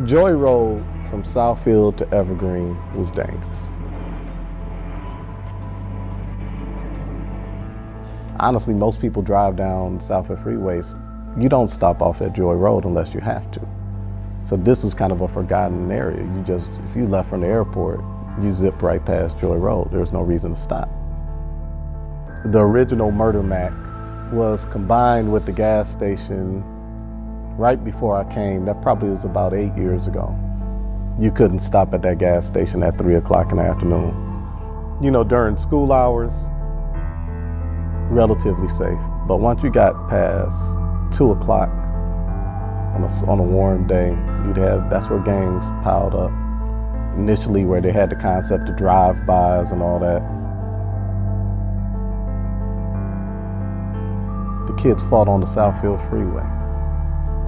Joy Road from Southfield to Evergreen was dangerous. Honestly, most people drive down Southfield freeways. You don't stop off at Joy Road unless you have to. So this is kind of a forgotten area. If you left from the airport, you zip right past Joy Road. There's no reason to stop. The original Murder Mac was combined with the gas station right before I came. That probably was about 8 years ago. You couldn't stop at that gas station at 3 o'clock in the afternoon. You know, during school hours, relatively safe. But once you got past 2 o'clock on a warm day, that's where gangs piled up. Initially, where they had the concept of drive-bys and all that. The kids fought on the Southfield freeway.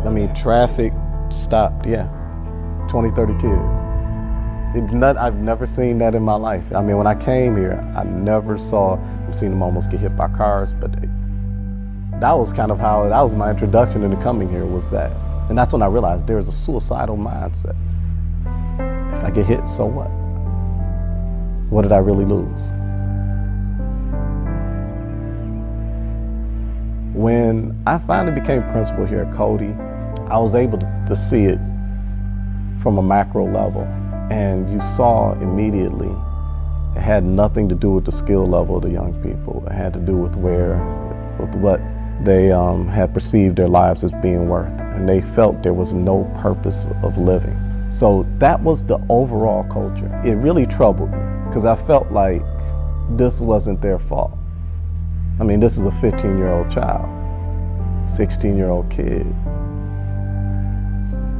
I mean, traffic stopped, 20, 30 kids. I've never seen that in my life. I mean, when I came here, I've seen them almost get hit by cars, but that was my introduction into coming here, was that. And that's when I realized there's a suicidal mindset. If I get hit, so what? What did I really lose? When I finally became principal here at Cody, I was able to see it from a macro level. And you saw immediately, it had nothing to do with the skill level of the young people. It had to do with what they had perceived their lives as being worth. And they felt there was no purpose of living. So that was the overall culture. It really troubled me because I felt like this wasn't their fault. I mean, this is a 15-year-old child, 16-year-old kid.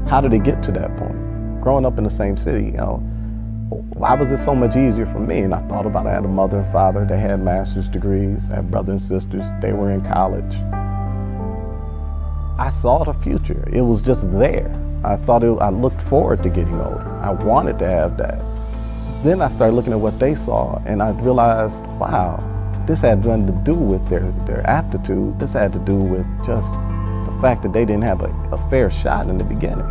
How did it get to that point? Growing up in the same city, why was it so much easier for me? And I thought about it. I had a mother and father. They had master's degrees. I had brothers and sisters. They were in college. I saw the future. It was just there. I looked forward to getting older. I wanted to have that. Then I started looking at what they saw, and I realized, wow, this had nothing to do with their aptitude. This had to do with just the fact that they didn't have a fair shot in the beginning.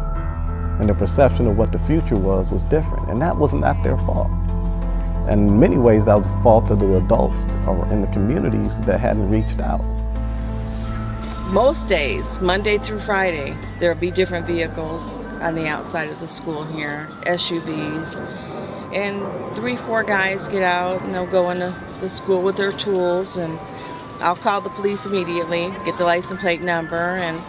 And the perception of what the future was different. And that was not their fault. And in many ways, that was the fault of the adults in the communities that hadn't reached out. Most days, Monday through Friday, there'll be different vehicles on the outside of the school here, SUVs. And 3-4 guys get out and they'll go into the school with their tools, and I'll call the police immediately, get the license plate number, and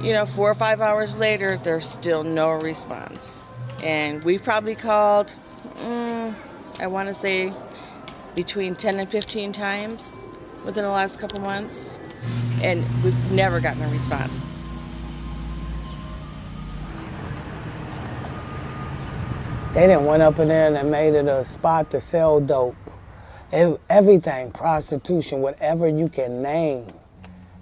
4 or 5 hours later, there's still no response. And we've probably called, I want to say, between 10 and 15 times within the last couple months, and we've never gotten a response. They done went up in there and made it a spot to sell dope. Everything, prostitution, whatever you can name.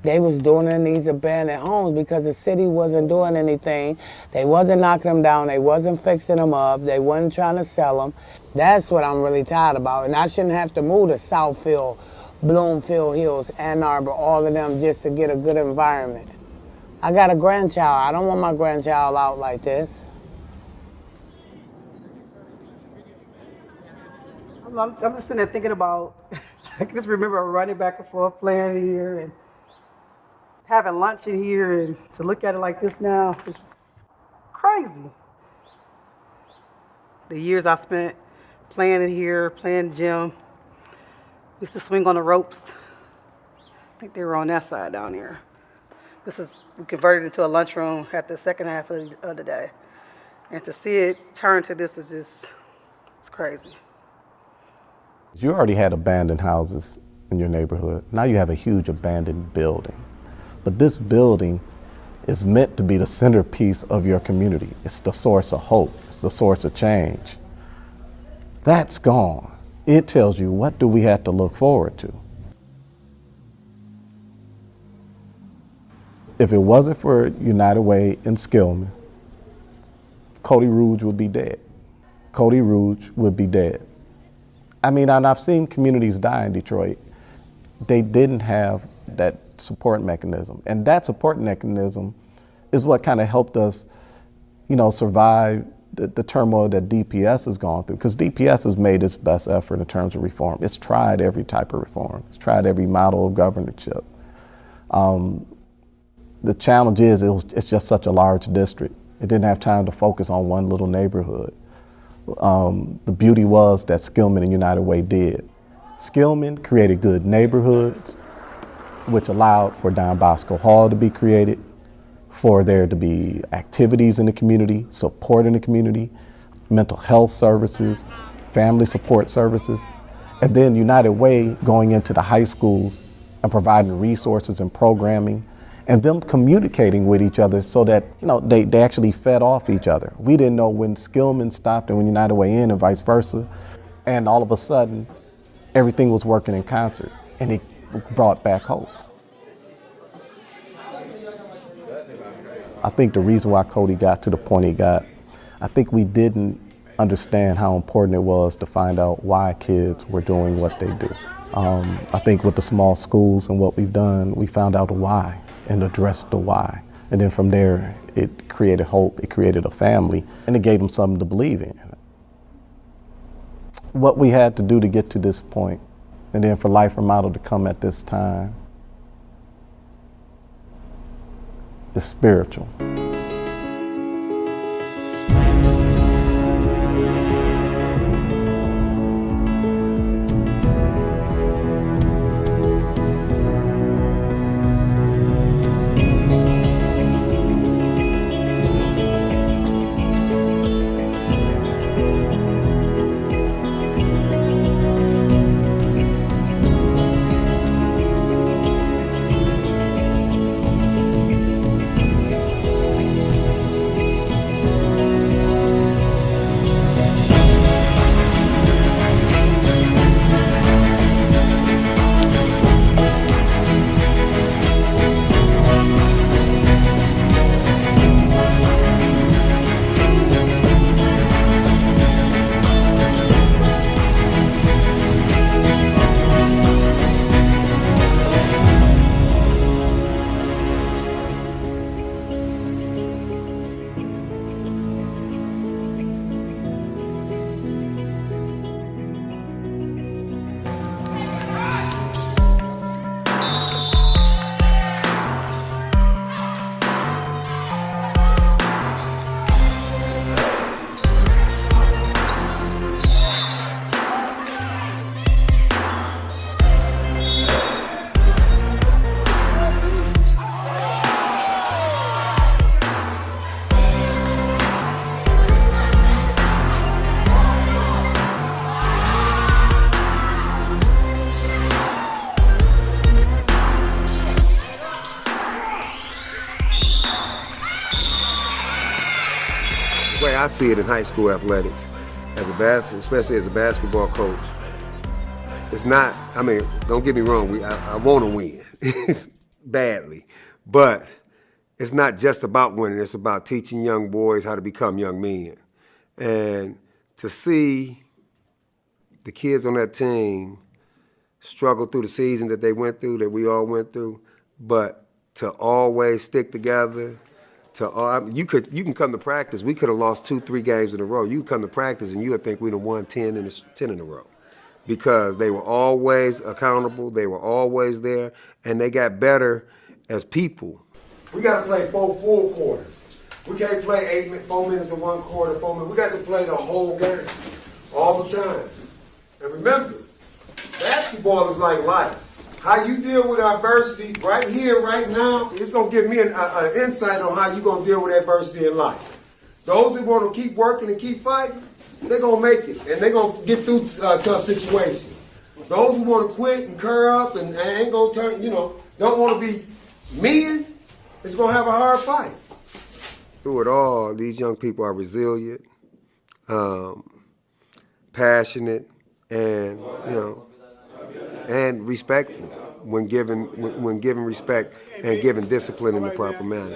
They was doing it in these abandoned homes because the city wasn't doing anything. They wasn't knocking them down. They wasn't fixing them up. They wasn't trying to sell them. That's what I'm really tired about. And I shouldn't have to move to Southfield, Bloomfield Hills, Ann Arbor, all of them just to get a good environment. I got a grandchild. I don't want my grandchild out like this. I'm just sitting there thinking about, I can just remember running back and forth, playing here and having lunch in here, and to look at it like this now, it's crazy. The years I spent playing in here, playing gym. We used to swing on the ropes. I think they were on that side down here. We converted it into a lunchroom at the second half of the day. And to see it turn to this is it's crazy. You already had abandoned houses in your neighborhood. Now you have a huge abandoned building. But this building is meant to be the centerpiece of your community. It's the source of hope. It's the source of change. That's gone. It tells you, what do we have to look forward to? If it wasn't for United Way in Skillman, Cody Rouge would be dead. Cody Rouge would be dead. I mean, and I've seen communities die in Detroit. They didn't have that support mechanism. And that support mechanism is what kind of helped us survive the turmoil that DPS has gone through, because DPS has made its best effort in terms of reform. It's tried every type of reform. It's tried every model of governorship. The challenge is it's just such a large district. It didn't have time to focus on one little neighborhood. The beauty was that Skillman and United Way did. Skillman created good neighborhoods, which allowed for Don Bosco Hall to be created, for there to be activities in the community, support in the community, mental health services, family support services, and then United Way going into the high schools and providing resources and programming, and them communicating with each other so that they actually fed off each other. We didn't know when Skillman stopped and when United Way in, and vice versa, and all of a sudden everything was working in concert, and it brought back hope. I think the reason why Cody got to the point he got, I think we didn't understand how important it was to find out why kids were doing what they do. I think with the small schools and what we've done, we found out the why and addressed the why. And then from there, it created hope, it created a family, and it gave them something to believe in. What we had to do to get to this point, and then for Life Remodeled to come at this time, is spiritual. The way I see it in high school athletics, especially as a basketball coach, it's not, don't get me wrong, I want to win badly, but it's not just about winning, it's about teaching young boys how to become young men. And to see the kids on that team struggle through the season that they went through, that we all went through, but to always stick together, you can come to practice. We could have lost 2-3 games in a row. You come to practice and you would think we'd have won 10 in a row, because they were always accountable. They were always there, and they got better as people. We got to play 4 full quarters. We can't play 4 minutes in one quarter, 4 minutes. We got to play the whole game, all the time. And remember, basketball is like life. How you deal with adversity right here, right now, it's going to give me an insight on how you're going to deal with adversity in life. Those that want to keep working and keep fighting, they're going to make it, and they're going to get through tough situations. Those who want to quit and curl up and ain't going to turn, don't want to be men, it's going to have a hard fight. Through it all, these young people are resilient, passionate, and, and respectful when given respect and given discipline in the proper manner.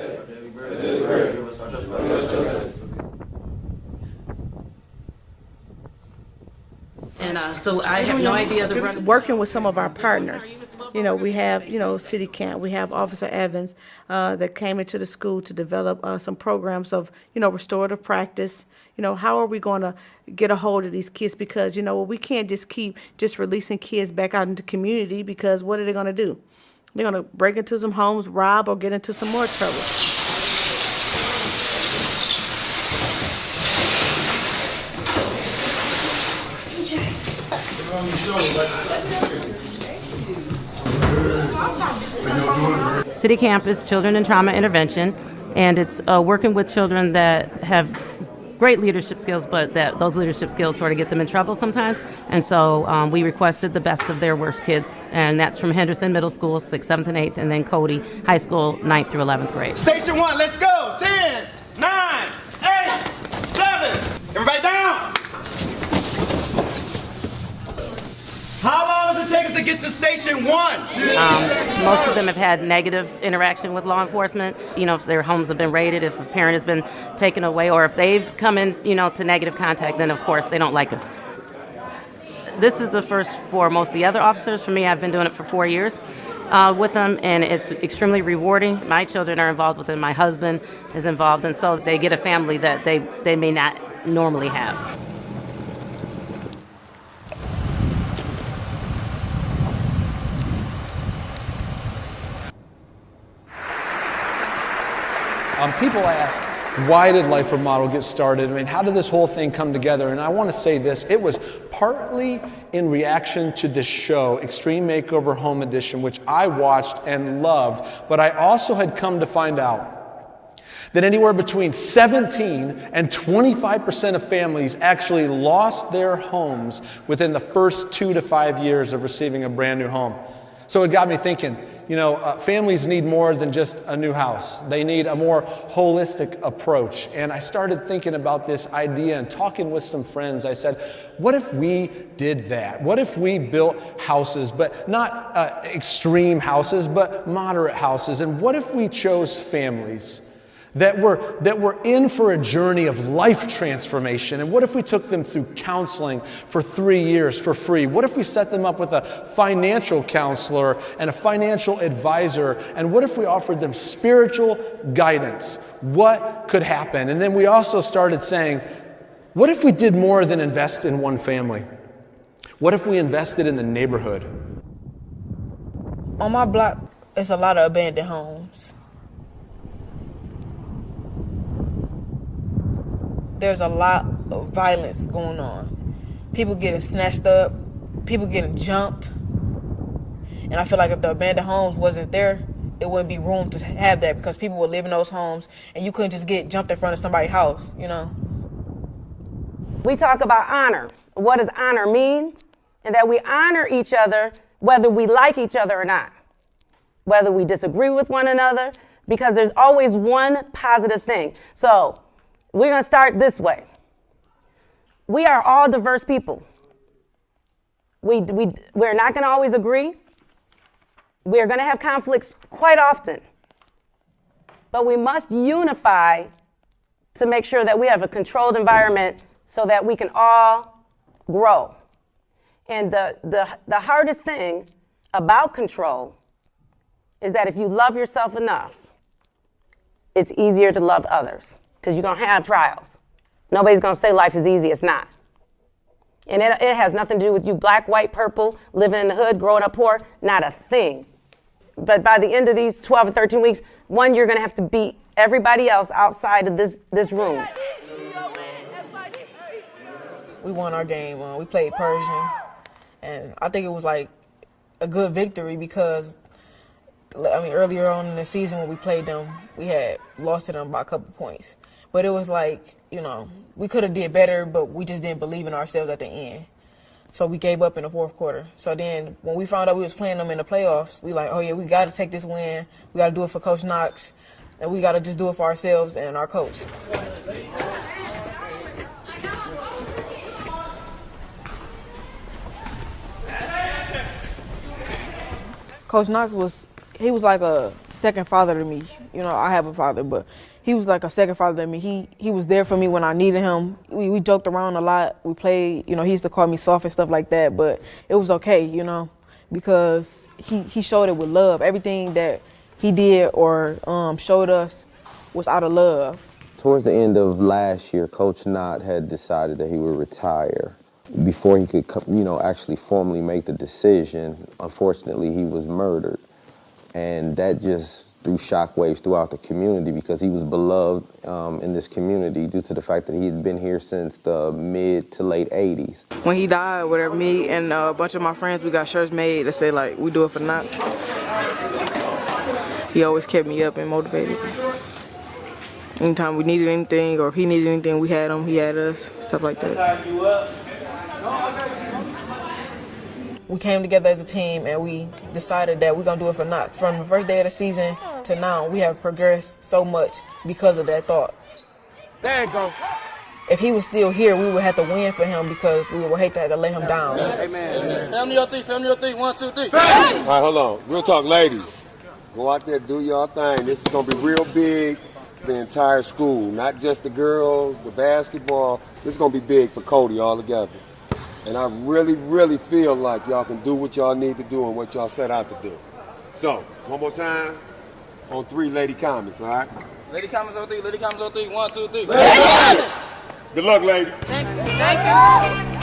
And so I have no idea working with some of our partners You know, we have, you know, city camp. We have Officer Evans that came into the school to develop some programs of, you know, restorative practice. You know, how are we going to get a hold of these kids? Because, you know, we can't just keep just releasing kids back out into the community, because what are they going to do? They're going to break into some homes, rob, or get into some more trouble. City Camp is Children in Trauma Intervention, and it's working with children that have great leadership skills, but that those leadership skills sort of get them in trouble sometimes. And so we requested the best of their worst kids, and that's from Henderson Middle School, 6th, 7th, and 8th, and then Cody High School, 9th through 11th grade. Station 1, let's go. 10, 9, 8, 7. Everybody down. How long does it take us to get to station 1? Most of them have had negative interaction with law enforcement. You know, if their homes have been raided, if a parent has been taken away, or if they've come in, you know, to negative contact, then of course they don't like us. This is the first for most of the other officers. For me, I've been doing it for 4 years with them, and it's extremely rewarding. My children are involved with it. My husband is involved, and so they get a family that they may not normally have. People ask, why did Life Remodeled get started? I mean, how did this whole thing come together? And I want to say this, it was partly in reaction to this show, Extreme Makeover Home Edition, which I watched and loved, but I also had come to find out that anywhere between 17 and 25% of families actually lost their homes within the first 2 to 5 years of receiving a brand new home. So it got me thinking, you know, families need more than just a new house. They need a more holistic approach. And I started thinking about this idea and talking with some friends. I said, what if we did that? What if we built houses, but not extreme houses, but moderate houses? And what if we chose families that were in for a journey of life transformation? And what if we took them through counseling for 3 years for free? What if we set them up with a financial counselor and a financial advisor? And what if we offered them spiritual guidance? What could happen? And then we also started saying, what if we did more than invest in one family? What if we invested in the neighborhood? On my block, there's a lot of abandoned homes. There's a lot of violence going on. People getting snatched up, people getting jumped. And I feel like if the abandoned homes wasn't there, it wouldn't be room to have that, because people would live in those homes and you couldn't just get jumped in front of somebody's house, you know? We talk about honor. What does honor mean? And that we honor each other whether we like each other or not, whether we disagree with one another, because there's always one positive thing. So we're going to start this way. We are all diverse people. We're not going to always agree. We're going to have conflicts quite often. But we must unify to make sure that we have a controlled environment so that we can all grow. And the hardest thing about control is that if you love yourself enough, it's easier to love others, because you're going to have trials. Nobody's going to say life is easy. It's not. And it has nothing to do with you black, white, purple, living in the hood, growing up poor, not a thing. But by the end of these 12 or 13 weeks, one, you're going to have to beat everybody else outside of this room. We won our game. We played Persian. And I think it was like a good victory, because earlier on in the season when we played them, we had lost to them by a couple points. But it was like, you know, we could have did better, but we just didn't believe in ourselves at the end. So we gave up in the fourth quarter. So then when we found out we was playing them in the playoffs, we like, oh yeah, we got to take this win. We got to do it for Coach Knox. And we got to just do it for ourselves and our coach. Coach Knox was like a second father to me. You know, I have a father, but he was like a second father to me. He was there for me when I needed him. We joked around a lot. We played, you know, he used to call me soft and stuff like that, but it was okay, you know, because he showed it with love. Everything that he did or showed us was out of love. Towards the end of last year, Coach Knott had decided that he would retire. Before he could, actually formally make the decision, unfortunately, he was murdered. And that just threw shockwaves throughout the community because he was beloved in this community due to the fact that he had been here since the mid to late 80s. When he died, whatever, me and a bunch of my friends, we got shirts made that say, like, we do it for Knox. He always kept me up and motivated. Anytime we needed anything or if he needed anything, we had him, he had us, stuff like that. We came together as a team and we decided that we're going to do it for Knox. From the first day of the season to now, we have progressed so much because of that thought. There you go. If he was still here, we would have to win for him because we would hate to have to lay him down. Amen. Family your three, 1, 2, 3. All right, hold on. Real talk, ladies. Go out there, do your thing. This is going to be real big for the entire school, not just the girls, the basketball. This is going to be big for Cody all together. And I really, really feel like y'all can do what y'all need to do and what y'all set out to do. So, one more time, on 3 lady comments, all right? Lady comments on 3, lady comments on 3, 1, 2, 3. Good luck, ladies. Thank you.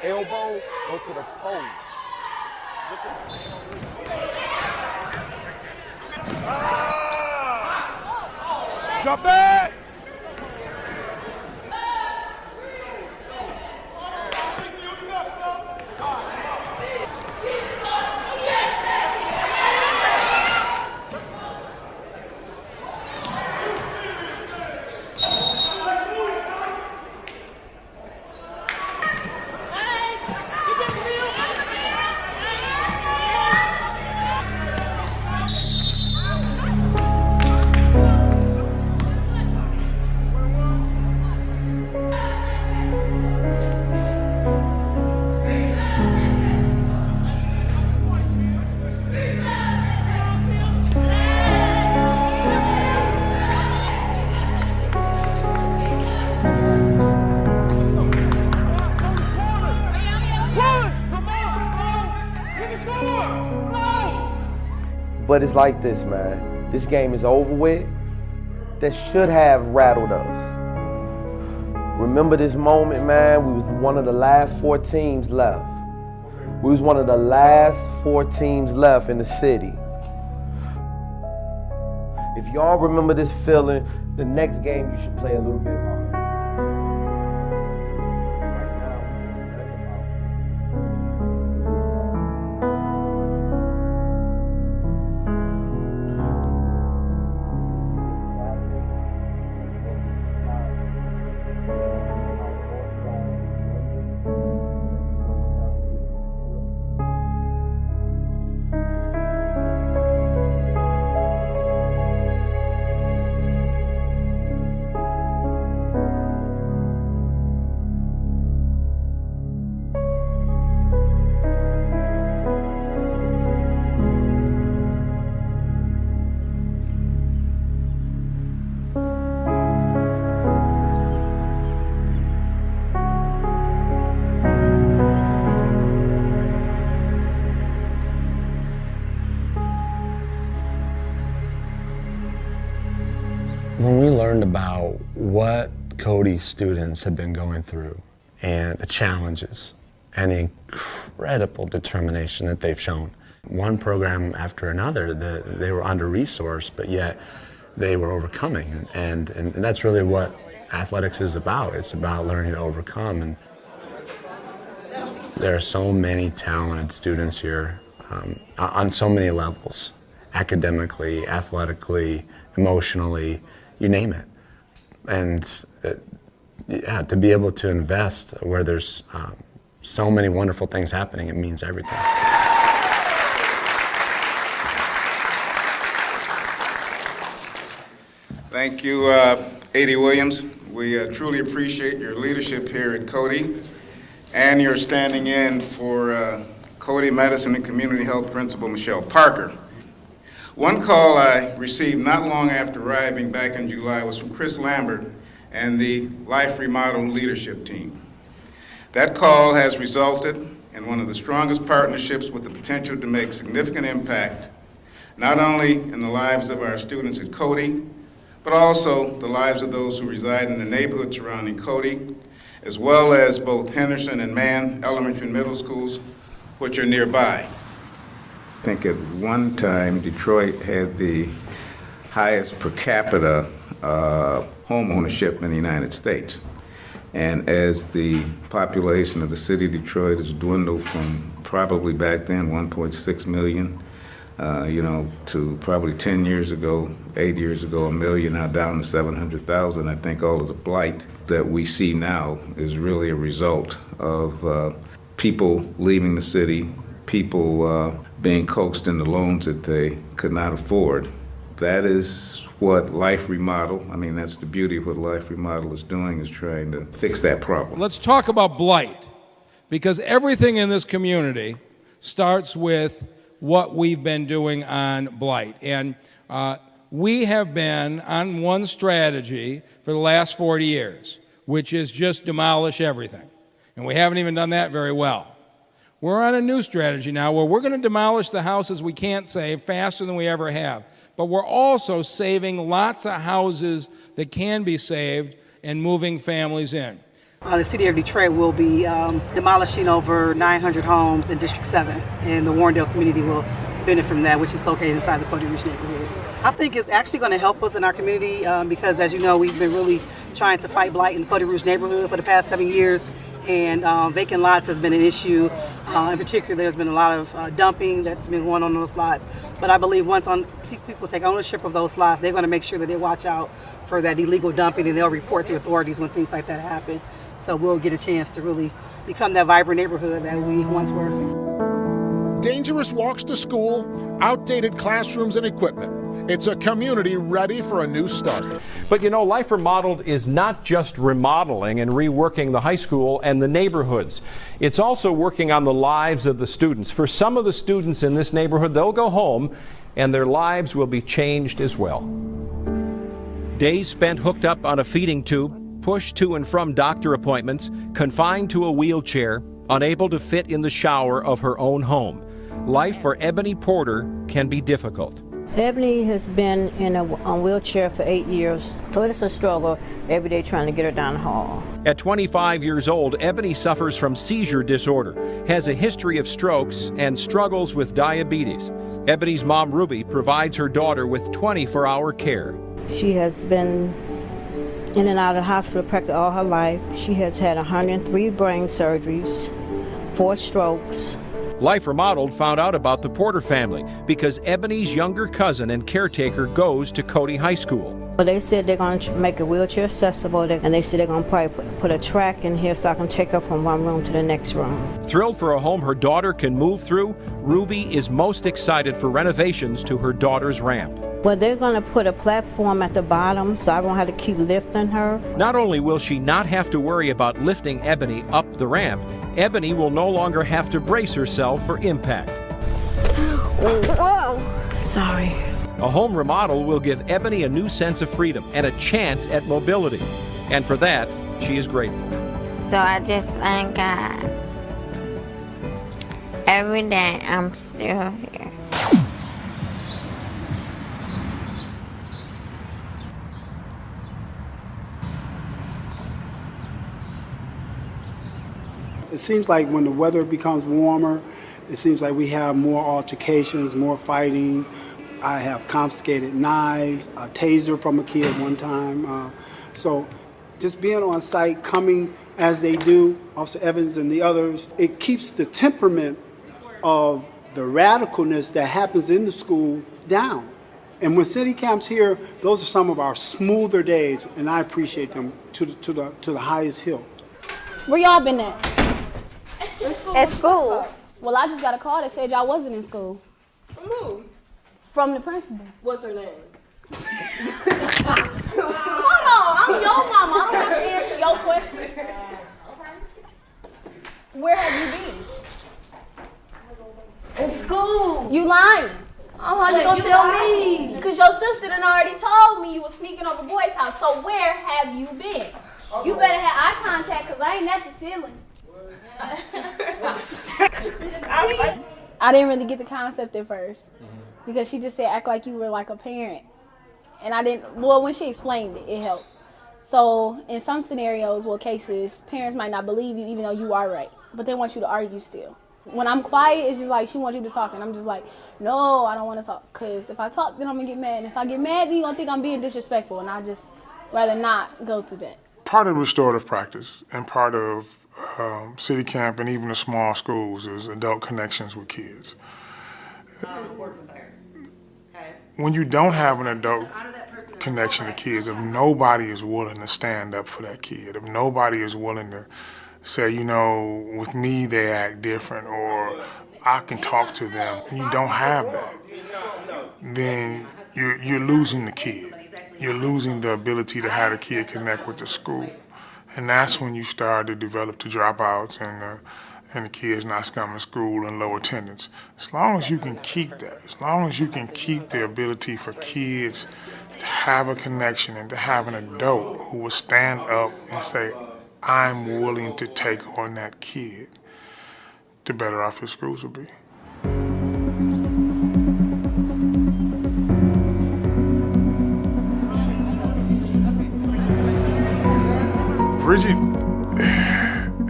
Elbow, go to the pole. Jump back! But it's like this, man. This game is over with. That should have rattled us. Remember this moment, man? We was one of the last 4 teams left. We was one of the last 4 teams left in the city. If y'all remember this feeling, the next game you should play a little bit harder. When we learned about what Cody's students have been going through and the challenges and the incredible determination that they've shown, one program after another, they were under-resourced, but yet they were overcoming. And that's really what athletics is about. It's about learning to overcome. And There are so many talented students here on so many levels, academically, athletically, emotionally, you name it. And yeah, to be able to invest where there's so many wonderful things happening, it means everything. Thank you, A.D. Williams. We truly appreciate your leadership here at Cody and your standing in for Cody Medicine and Community Health Principal Michelle Parker. One call I received not long after arriving back in July was from Chris Lambert and the Life Remodeled leadership team. That call has resulted in one of the strongest partnerships with the potential to make significant impact, not only in the lives of our students at Cody, but also the lives of those who reside in the neighborhood surrounding Cody, as well as both Henderson and Mann elementary and middle schools, which are nearby. I think at one time, Detroit had the highest per capita home ownership in the United States. And as the population of the city of Detroit has dwindled from probably back then 1.6 million, to probably 10 years ago, 8 years ago, 1 million, now down to 700,000. I think all of the blight that we see now is really a result of people leaving the city, people being coaxed into loans that they could not afford. That is what Life Remodel, that's the beauty of what Life Remodel is doing, is trying to fix that problem. Let's talk about blight, because everything in this community starts with what we've been doing on blight. And we have been on one strategy for the last 40 years, which is just demolish everything. And we haven't even done that very well. We're on a new strategy now where we're going to demolish the houses we can't save faster than we ever have. But we're also saving lots of houses that can be saved and moving families in. The city of Detroit will be demolishing over 900 homes in District 7, and the Warrendale community will benefit from that, which is located inside the Cody Rouge neighborhood. I think it's actually going to help us in our community because, as you know, we've been really trying to fight blight in the Cody Rouge neighborhood for the past 7 years, and vacant lots has been an issue. In particular, there's been a lot of dumping that's been going on those lots. But I believe once people take ownership of those lots, they're going to make sure that they watch out for that illegal dumping, and they'll report to authorities when things like that happen. So we'll get a chance to really become that vibrant neighborhood that we once were. Dangerous walks to school, outdated classrooms and equipment. It's a community ready for a new start. But Life Remodeled is not just remodeling and reworking the high school and the neighborhoods. It's also working on the lives of the students. For some of the students in this neighborhood, they'll go home and their lives will be changed as well. Days spent hooked up on a feeding tube, pushed to and from doctor appointments, confined to a wheelchair, unable to fit in the shower of her own home. Life for Ebony Porter can be difficult. Ebony has been in a wheelchair for 8 years, so it's a struggle every day trying to get her down the hall. At 25 years old, Ebony suffers from seizure disorder, has a history of strokes, and struggles with diabetes. Ebony's mom, Ruby, provides her daughter with 24-hour care. She has been in and out of the hospital practically all her life. She has had 103 brain surgeries, 4 strokes. Life Remodeled found out about the Porter family because Ebony's younger cousin and caretaker goes to Cody High School. Well, they said they're going to make a wheelchair accessible, and they said they're going to probably put a track in here so I can take her from one room to the next room. Thrilled for a home her daughter can move through, Ruby is most excited for renovations to her daughter's ramp. Well, they're going to put a platform at the bottom so I won't have to keep lifting her. Not only will she not have to worry about lifting Ebony up the ramp, Ebony will no longer have to brace herself for impact. Whoa! Sorry. A home remodel will give Ebony a new sense of freedom and a chance at mobility. And for that, she is grateful. So I just thank God. Every day I'm still here. It seems like when the weather becomes warmer, it seems like we have more altercations, more fighting. I have confiscated knives, a taser from a kid one time. So just being on site, coming as they do, Officer Evans and the others, it keeps the temperament of the radicalness that happens in the school down. And when city camp's here, those are some of our smoother days, and I appreciate them to the highest hill. Where y'all been at? At school. Well, I just got a call that said y'all wasn't in school. From who? From the principal. What's her name? Hold on, I'm your mama. I don't have to answer your questions. Where have you been? In school. You lying. Oh, how you gonna tell me? Because your sister done already told me you was sneaking over boys' house. So where have you been? You better have eye contact because I ain't at the ceiling. I didn't really get the concept at first because she just said act like you were like a parent. And I didn't, well, when she explained it, it helped. So in some scenarios, cases, parents might not believe you even though you are right, but they want you to argue still. When I'm quiet, it's just like she wants you to talk, and I'm just like, no, I don't want to talk, because if I talk, then I'm going to get mad. And if I get mad, then you're going to think I'm being disrespectful, and I just rather not go through that. Part of restorative practice and part of city camp and even the small schools is adult connections with kids. When you don't have an adult connection to kids, if nobody is willing to stand up for that kid, if nobody is willing to say, you know, with me they act different, or I can talk to them, and you don't have that, then you're losing the kid. You're losing the ability to have the kid connect with the school. And that's when you start to develop the dropouts and the kids not coming to school and low attendance. As long as you can keep that, as long as you can keep the ability for kids to have a connection and to have an adult who will stand up and say, I'm willing to take on that kid, the better off your schools will be. Bridget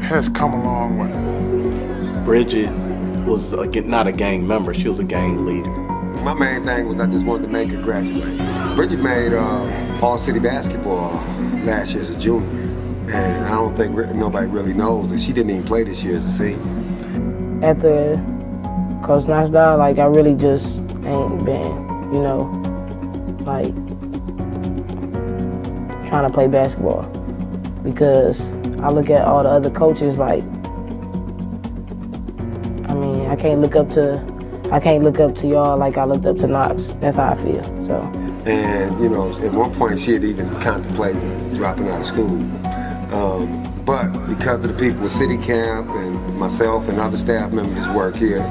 has come a long way. Bridget was not a gang member, she was a gang leader. My main thing was I just wanted to make her graduate. Bridget made all-city basketball last year as a junior. And I don't think nobody really knows that she didn't even play this year as a senior. At the Coach Knox died, like, I really just ain't been, you know, like, trying to play basketball. Because I look at all the other coaches like, I mean, I can't look up to y'all like I looked up to Knox. That's how I feel, so. And, you know, at one point she had even contemplated dropping out of school. But because of the people with City Camp and myself and other staff members that works here,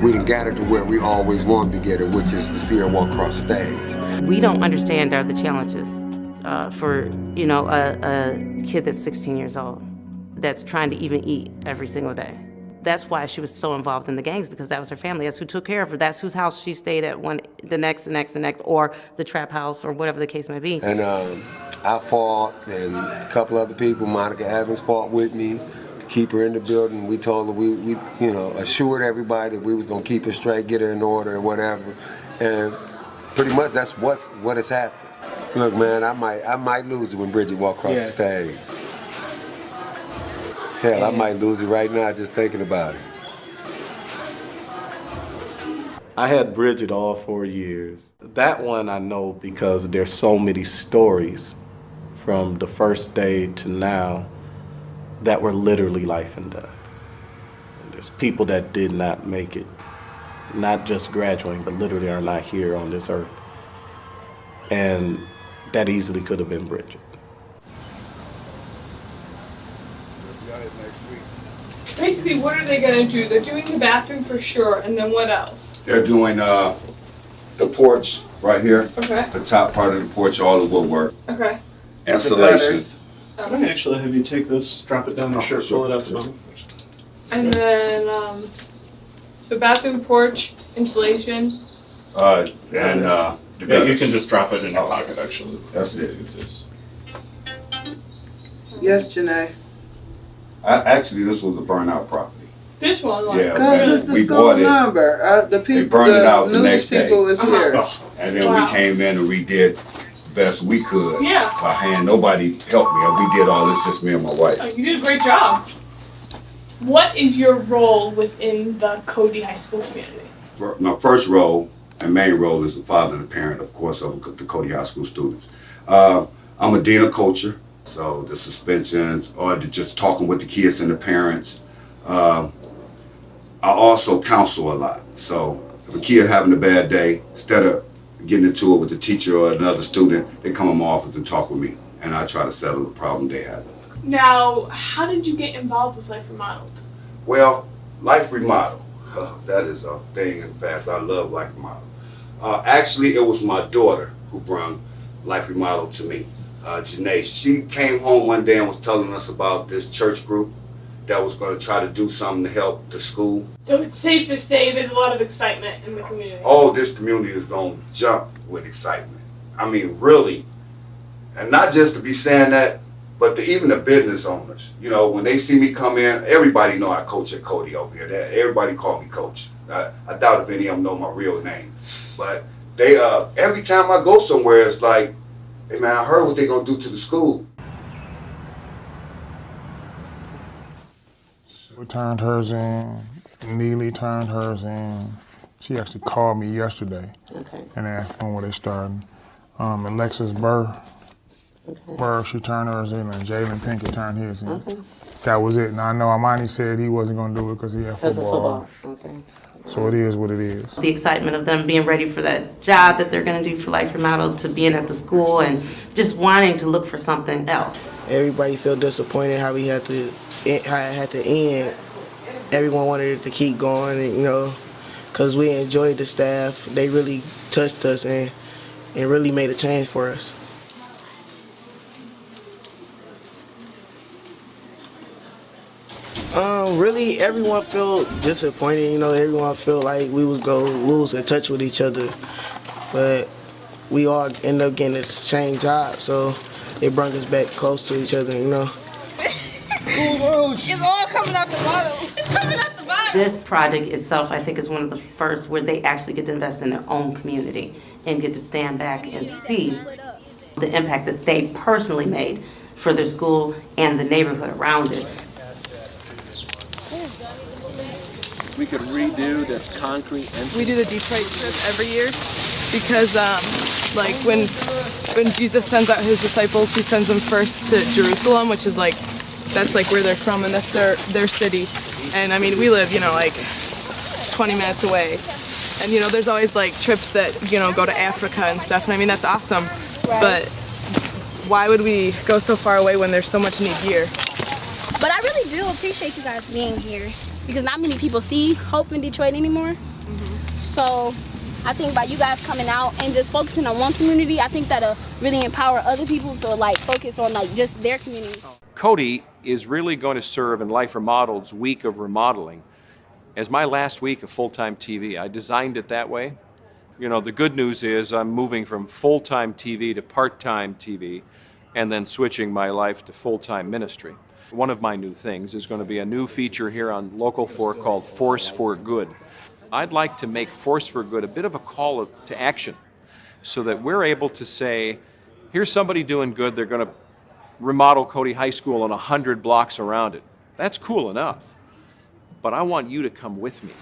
we didn't get her to where we always wanted to get her, which is to see her walk across the stage. We don't understand the challenges for, you know, a kid that's 16 years old that's trying to even eat every single day. That's why she was so involved in the gangs, because that was her family. That's who took care of her. That's whose house she stayed at, the next, or the trap house, or whatever the case may be. And I fought, and a couple other people, Monica Evans fought with me to keep her in the building. We told her we you know, assured everybody that we was gonna keep her straight, get her in order, or whatever. And pretty much that's what has happened. Look, man, I might lose it when Bridget walks across the stage. Hell, I might lose it right now just thinking about it. I had Bridget all 4 years. That one I know because there's so many stories from the first day to now that were literally life and death. And there's people that did not make it, not just graduating, but literally are not here on this earth. And that easily could have been Bridget. Basically, what are they going to do? They're doing the bathroom for sure, and then what else? They're doing the porch right here. Okay. The top part of the porch, all the woodwork. Okay. Installations. Can I actually have you take this, drop it down your shirt, pull it out the bottom? And then the bathroom, porch, insulation. Yeah, you can just drop it in your pocket, actually. That's it. Yes, Janae. Actually, this was a burnout property. This one, like, Yeah, This the we school bought it. number. The They people, burned it out the news next day. people is here. And then we came in and redid best we could. Yeah. By hand, nobody helped me. We did all this, just me and my wife. Oh, you did a great job. What is your role within the Cody High School community? My first role and main role is the father and the parent, of course, of the Cody High School students. I'm a dean of culture, so the suspensions or just talking with the kids and the parents. I also counsel a lot. So if a kid having a bad day, instead of getting into it with the teacher or another student, they come in my office and talk with me, and I try to settle the problem they have. Now, how did you get involved with Life Remodeled? Well, Life Remodeled, that is a thing in the past. I love Life Remodeled. Actually, it was my daughter who brought Life Remodeled to me, Janae. She came home one day and was telling us about this church group that was going to try to do something to help the school. So it's safe to say there's a lot of excitement in the community. Oh, this community is on jump with excitement. I mean, really. And not just to be saying that, but even the business owners. You know, when they see me come in, everybody know I coach at Cody over here. Everybody call me coach. I doubt if any of them know my real name. But they, every time I go somewhere, it's like, hey man, I heard what they're going to do to the school. We turned hers in. Neely turned hers in. She actually called me yesterday and asked when were they starting. Alexis Burr, she turned hers in, and Jalen Pinkett turned his in. That was it. Now I know Amani said he wasn't going to do it because he had football. So it is what it is. The excitement of them being ready for that job that they're going to do for Life Remodeled, to being at the school and just wanting to look for something else. Everybody felt disappointed how it had to end. Everyone wanted it to keep going, and, you know, because we enjoyed the staff. They really touched us and really made a change for us. Really, everyone felt disappointed. You know, everyone felt like we was gonna lose in touch with each other, but we all ended up getting the same job, so it brought us back close to each other. You know. It's all coming out the bottom. It's coming out the bottom. This project itself, I think, is one of the first where they actually get to invest in their own community and get to stand back and see the impact that they personally made for their school and the neighborhood around it. We could redo this concrete entrance. We do the Detroit trip every year because, like, when Jesus sends out his disciples, he sends them first to Jerusalem, which is like, that's like where they're from, and that's their city. And I mean, we live, you know, like 20 minutes away. And, you know, there's always like trips that, you know, go to Africa and stuff. And I mean, that's awesome. Right. But why would we go so far away when there's so much need here? But I really do appreciate you guys being here because not many people see hope in Detroit anymore. So I think by you guys coming out and just focusing on one community, I think that'll really empower other people to like focus on like just their community. Cody is really going to serve in Life Remodeled's week of remodeling as my last week of full-time TV. I designed it that way. You know, the good news is I'm moving from full-time TV to part-time TV and then switching my life to full-time ministry. One of my new things is going to be a new feature here on Local 4 called Force for Good. I'd like to make Force for Good a bit of a call to action so that we're able to say, here's somebody doing good, they're going to remodel Cody High School and 100 blocks around it. That's cool enough, but I want you to come with me.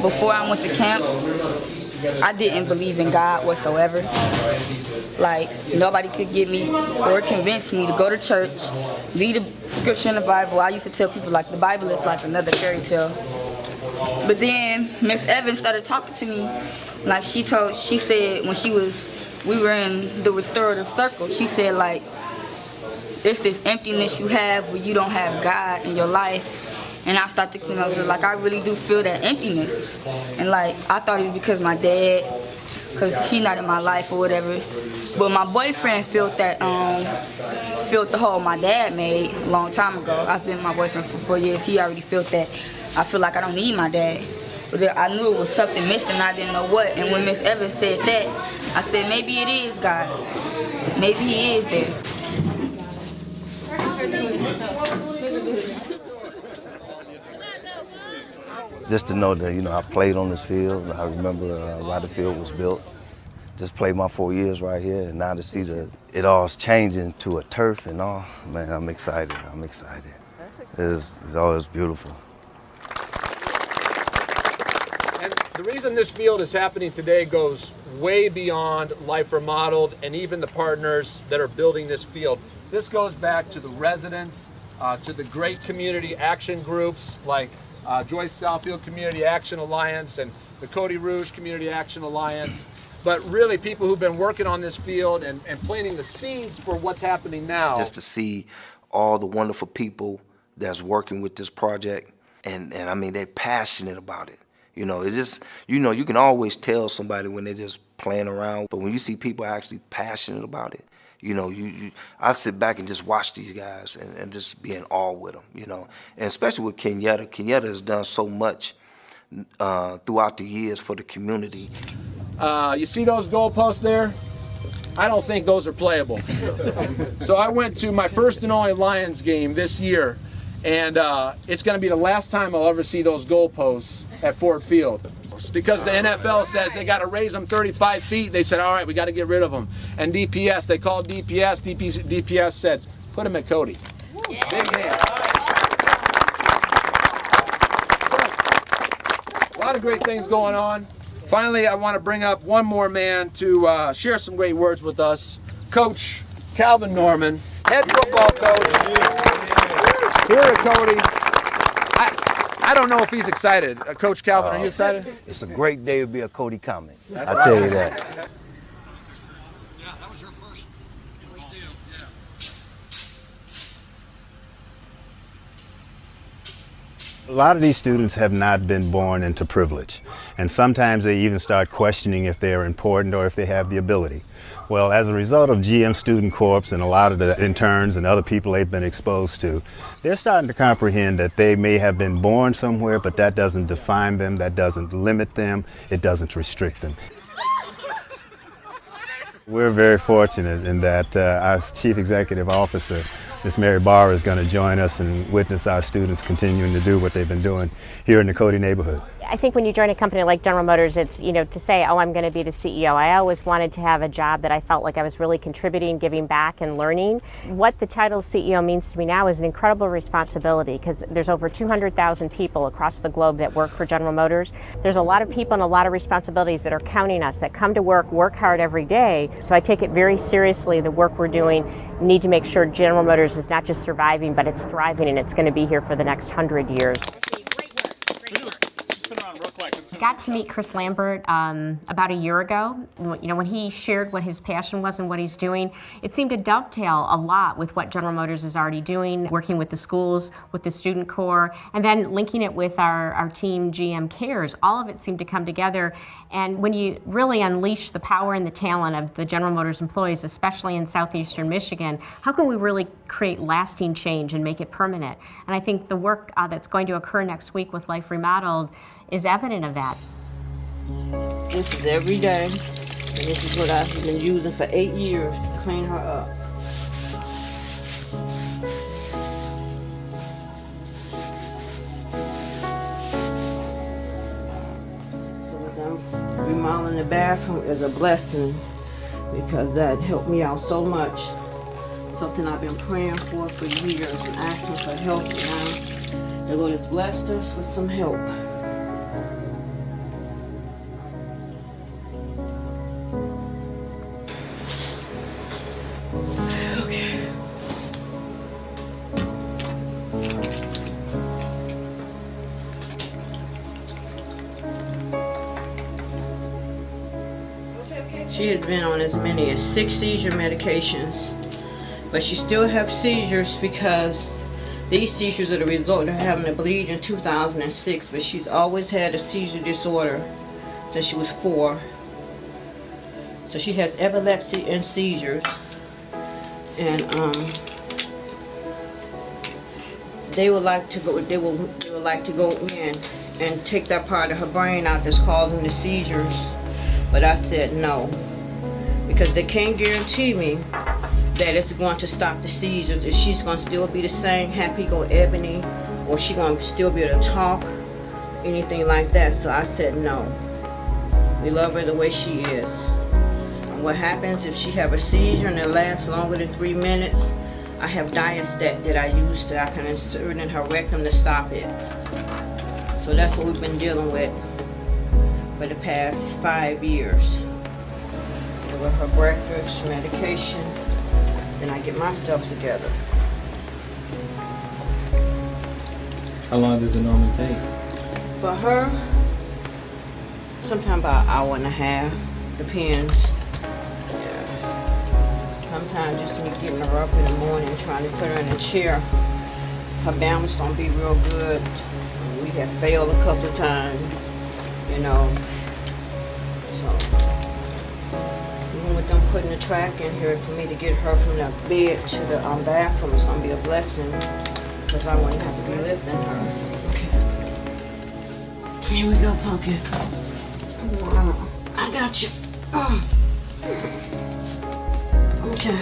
Before I went to camp, I didn't believe in God whatsoever. Like, nobody could get me or convince me to go to church, read a scripture in the Bible. I used to tell people, like, the Bible is like another fairy tale. But then Miss Evans started talking to me. Like, she said when we were in the restorative circle, she said, like, it's this emptiness you have where you don't have God in your life. And I started thinking, I was like, I really do feel that emptiness. And like, I thought it was because my dad, because he's not in my life or whatever. But my boyfriend felt that, felt the hole my dad made a long time ago. I've been with my boyfriend for 4 years. He already felt that. I feel like I don't need my dad. But I knew it was something missing, I didn't know what. And when Miss Evans said that, I said, maybe it is God. Maybe he is there. just to know that, I played on this field. I remember why the field was built. Just played my 4 years right here, and now to see it all's changing to a turf and all, man, I'm excited. It's always beautiful. And the reason this field is happening today goes way beyond Life Remodeled and even the partners that are building this field. This goes back to the residents, to the great community action groups like Joyce Southfield Community Action Alliance and the Cody Rouge Community Action Alliance, but really people who've been working on this field and planting the seeds for what's happening now. Just to see all the wonderful people that's working with this project, and I mean, they're passionate about it. It's just, you can always tell somebody when they're just playing around, but when you see people actually passionate about it, I sit back and just watch these guys and just be in awe with them, and especially with Kenyatta. Kenyatta has done so much throughout the years for the community. You see those goalposts there? I don't think those are playable. So I went to my first and only Lions game this year, and it's going to be the last time I'll ever see those goalposts at Ford Field. Because the NFL says they got to raise them 35 feet, they said, all right, we got to get rid of them. And DPS, they called DPS. DPS said, put them at Cody. Yeah. Big man. A lot of great things going on. Finally, I want to bring up one more man to share some great words with us. Coach Calvin Norman, head football coach here at Cody. I don't know if he's excited. Coach Calvin, are you excited? It's a great day to be a Cody Comic. I tell you that. A lot of these students have not been born into privilege, and sometimes they even start questioning if they're important or if they have the ability. Well, as a result of GM Student Corps and a lot of the interns and other people they've been exposed to, they're starting to comprehend that they may have been born somewhere, but that doesn't define them, that doesn't limit them, it doesn't restrict them. We're very fortunate in that our Chief Executive Officer, Ms. Mary Barr, is going to join us and witness our students continuing to do what they've been doing here in the Cody neighborhood. I think when you join a company like General Motors, it's, to say, oh, I'm going to be the CEO. I always wanted to have a job that I felt like I was really contributing, giving back, and learning. What the title CEO means to me now is an incredible responsibility, because there's over 200,000 people across the globe that work for General Motors. There's a lot of people and a lot of responsibilities that are counting us, that come to work hard every day. So I take it very seriously, the work we're doing. We need to make sure General Motors is not just surviving, but it's thriving, and it's going to be here for the next 100 years. Got to meet Chris Lambert about a year ago. When he shared what his passion was and what he's doing, it seemed to dovetail a lot with what General Motors is already doing, working with the schools, with the student corps, and then linking it with our team GM Cares. All of it seemed to come together. And when you really unleash the power and the talent of the General Motors employees, especially in southeastern Michigan, how can we really create lasting change and make it permanent? And I think the work that's going to occur next week with Life Remodeled is evident of that. This is every day, and this is what I've been using for 8 years to clean her up. So with them remodeling the bathroom is a blessing, because that helped me out so much. Something I've been praying for years and asking for help, and now the Lord has blessed us with some help. She has been on as many as 6 seizure medications, but she still has seizures because these seizures are the result of having to bleed in 2006, but she's always had a seizure disorder since she was 4. So she has epilepsy and seizures, and they would like to go in and take that part of her brain out that's causing the seizures. But I said no, because they can't guarantee me that it's going to stop the seizures, if she's going to still be the same happy-go-ebony, or she's going to still be able to talk, anything like that. So I said no. We love her the way she is. And what happens if she have a seizure and it lasts longer than 3 minutes? I have Diastat that I use that I can insert in her rectum to stop it. So that's what we've been dealing with for the past 5 years. Give her breakfast, medication, then I get myself together. How long does it normally take? For her, sometimes about an hour and a half, depends. Yeah. Sometimes just me getting her up in the morning, trying to put her in a chair. Her balance don't be real good. We have failed a couple of times, you know. So, even with them putting the track in here for me to get her from the bed to the bathroom, it's gonna be a blessing because I wouldn't have to be lifting her. Okay. Here we go, Pumpkin. I got you. Okay.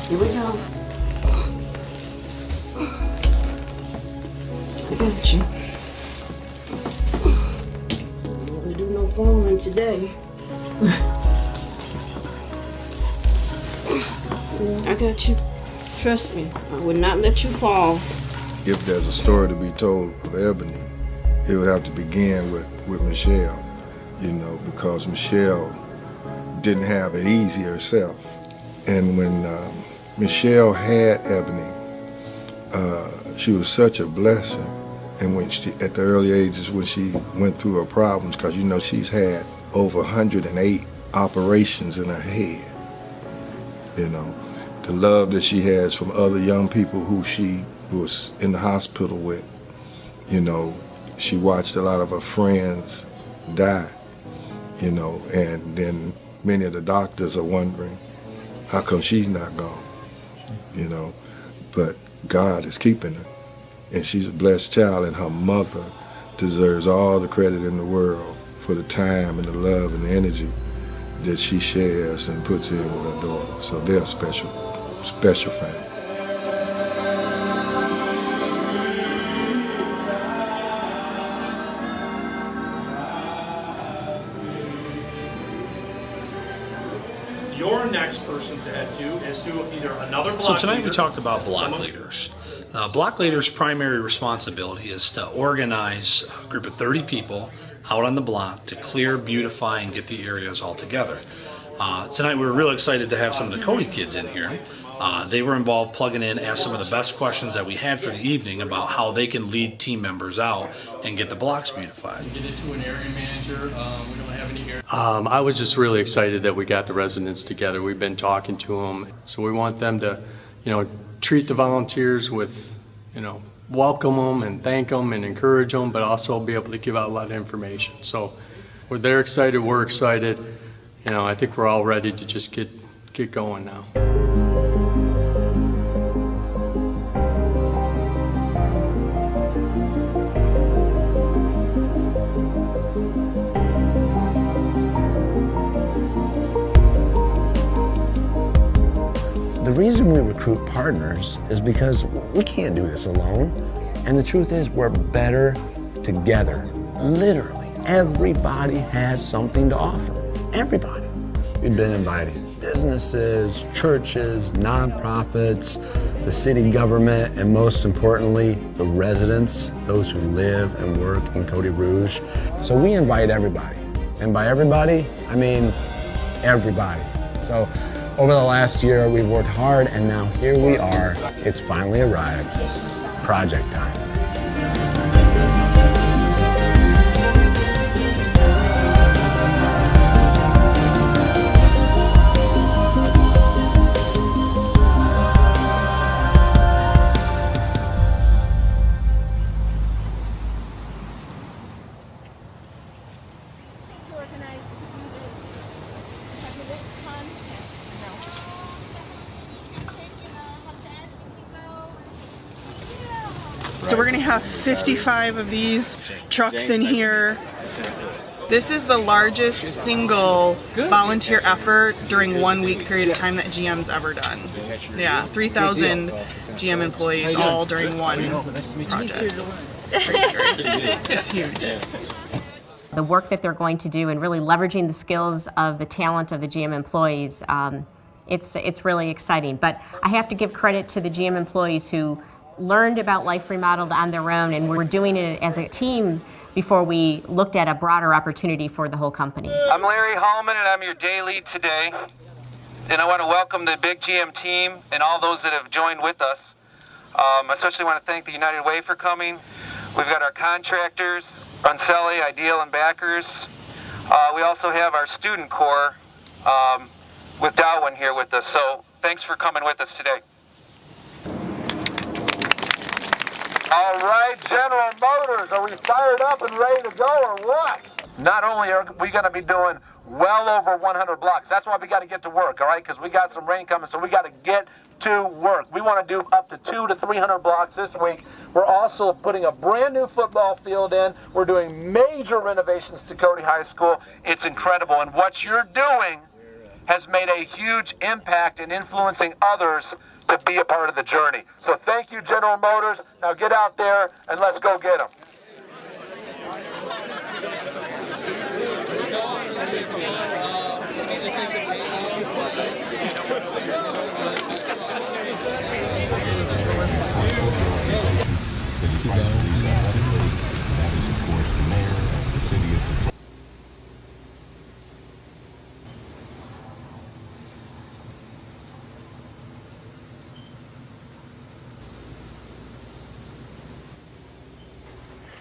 Here we go. I got you. I'm not gonna do no falling today. I got you. Trust me, I would not let you fall. If there's a story to be told of Ebony, it would have to begin with Michelle, you know, because Michelle didn't have it easy herself. And when Michelle had Ebony, she was such a blessing. And when she, at the early ages when she went through her problems, because you know she's had over 108 operations in her head, you know, the love that she has from other young people who she was in the hospital with, you know, she watched a lot of her friends die, you know, and then many of the doctors are wondering, how come she's not gone, you know, but God is keeping her, and she's a blessed child, and her mother deserves all the credit in the world for the time and the love and the energy that she shares and puts in with her daughter. So they're a special family. Your next person to head to is to either another block leader. So tonight we talked about block leaders. Block leaders' primary responsibility is to organize a group of 30 people out on the block to clear, beautify, and get the areas all together. Tonight we were really excited to have some of the Cody kids in here. They were involved plugging in, asked some of the best questions that we had for the evening about how they can lead team members out and get the blocks beautified. Get it to an area manager. We don't have any area. I was just really excited that we got the residents together. We've been talking to them, so we want them to, you know, treat the volunteers with, you know, welcome them and thank them and encourage them, but also be able to give out a lot of information. So they're excited, we're excited. You know, I think we're all ready to just get going now. The reason we recruit partners is because we can't do this alone. And the truth is, we're better together. Literally, everybody has something to offer. Everybody. We've been inviting businesses, churches, nonprofits, the city government, and most importantly, the residents, those who live and work in Cody Rouge. So we invite everybody. And by everybody, I mean everybody. So over the last year, we've worked hard, and now here we are. It's finally arrived. Project time. So we're gonna have 55 of these trucks in here. This is the largest single volunteer effort during 1 week period of time that GM's ever done. Yeah, 3,000 GM employees all during one project. It's huge. The work that they're going to do and really leveraging the skills of the talent of the GM employees, it's really exciting. But I have to give credit to the GM employees who learned about Life Remodeled on their own, and we're doing it as a team before we looked at a broader opportunity for the whole company. I'm Larry Hallman, and I'm your day lead today. And I want to welcome the Big GM team and all those that have joined with us. Especially want to thank the United Way for coming. We've got our contractors, Runcelli, Ideal, and backers. We also have our student corps with Darwin here with us. So thanks for coming with us today. All right, General Motors, are we fired up and ready to go or what? Not only are we going to be doing well over 100 blocks, that's why we got to get to work, all right? Because we got some rain coming, so we got to get to work. We want to do up to 200 to 300 blocks this week. We're also putting a brand new football field in. We're doing major renovations to Cody High School. It's incredible, and what you're doing has made a huge impact in influencing others to be a part of the journey. So thank you, General Motors. Now get out there and let's go get them.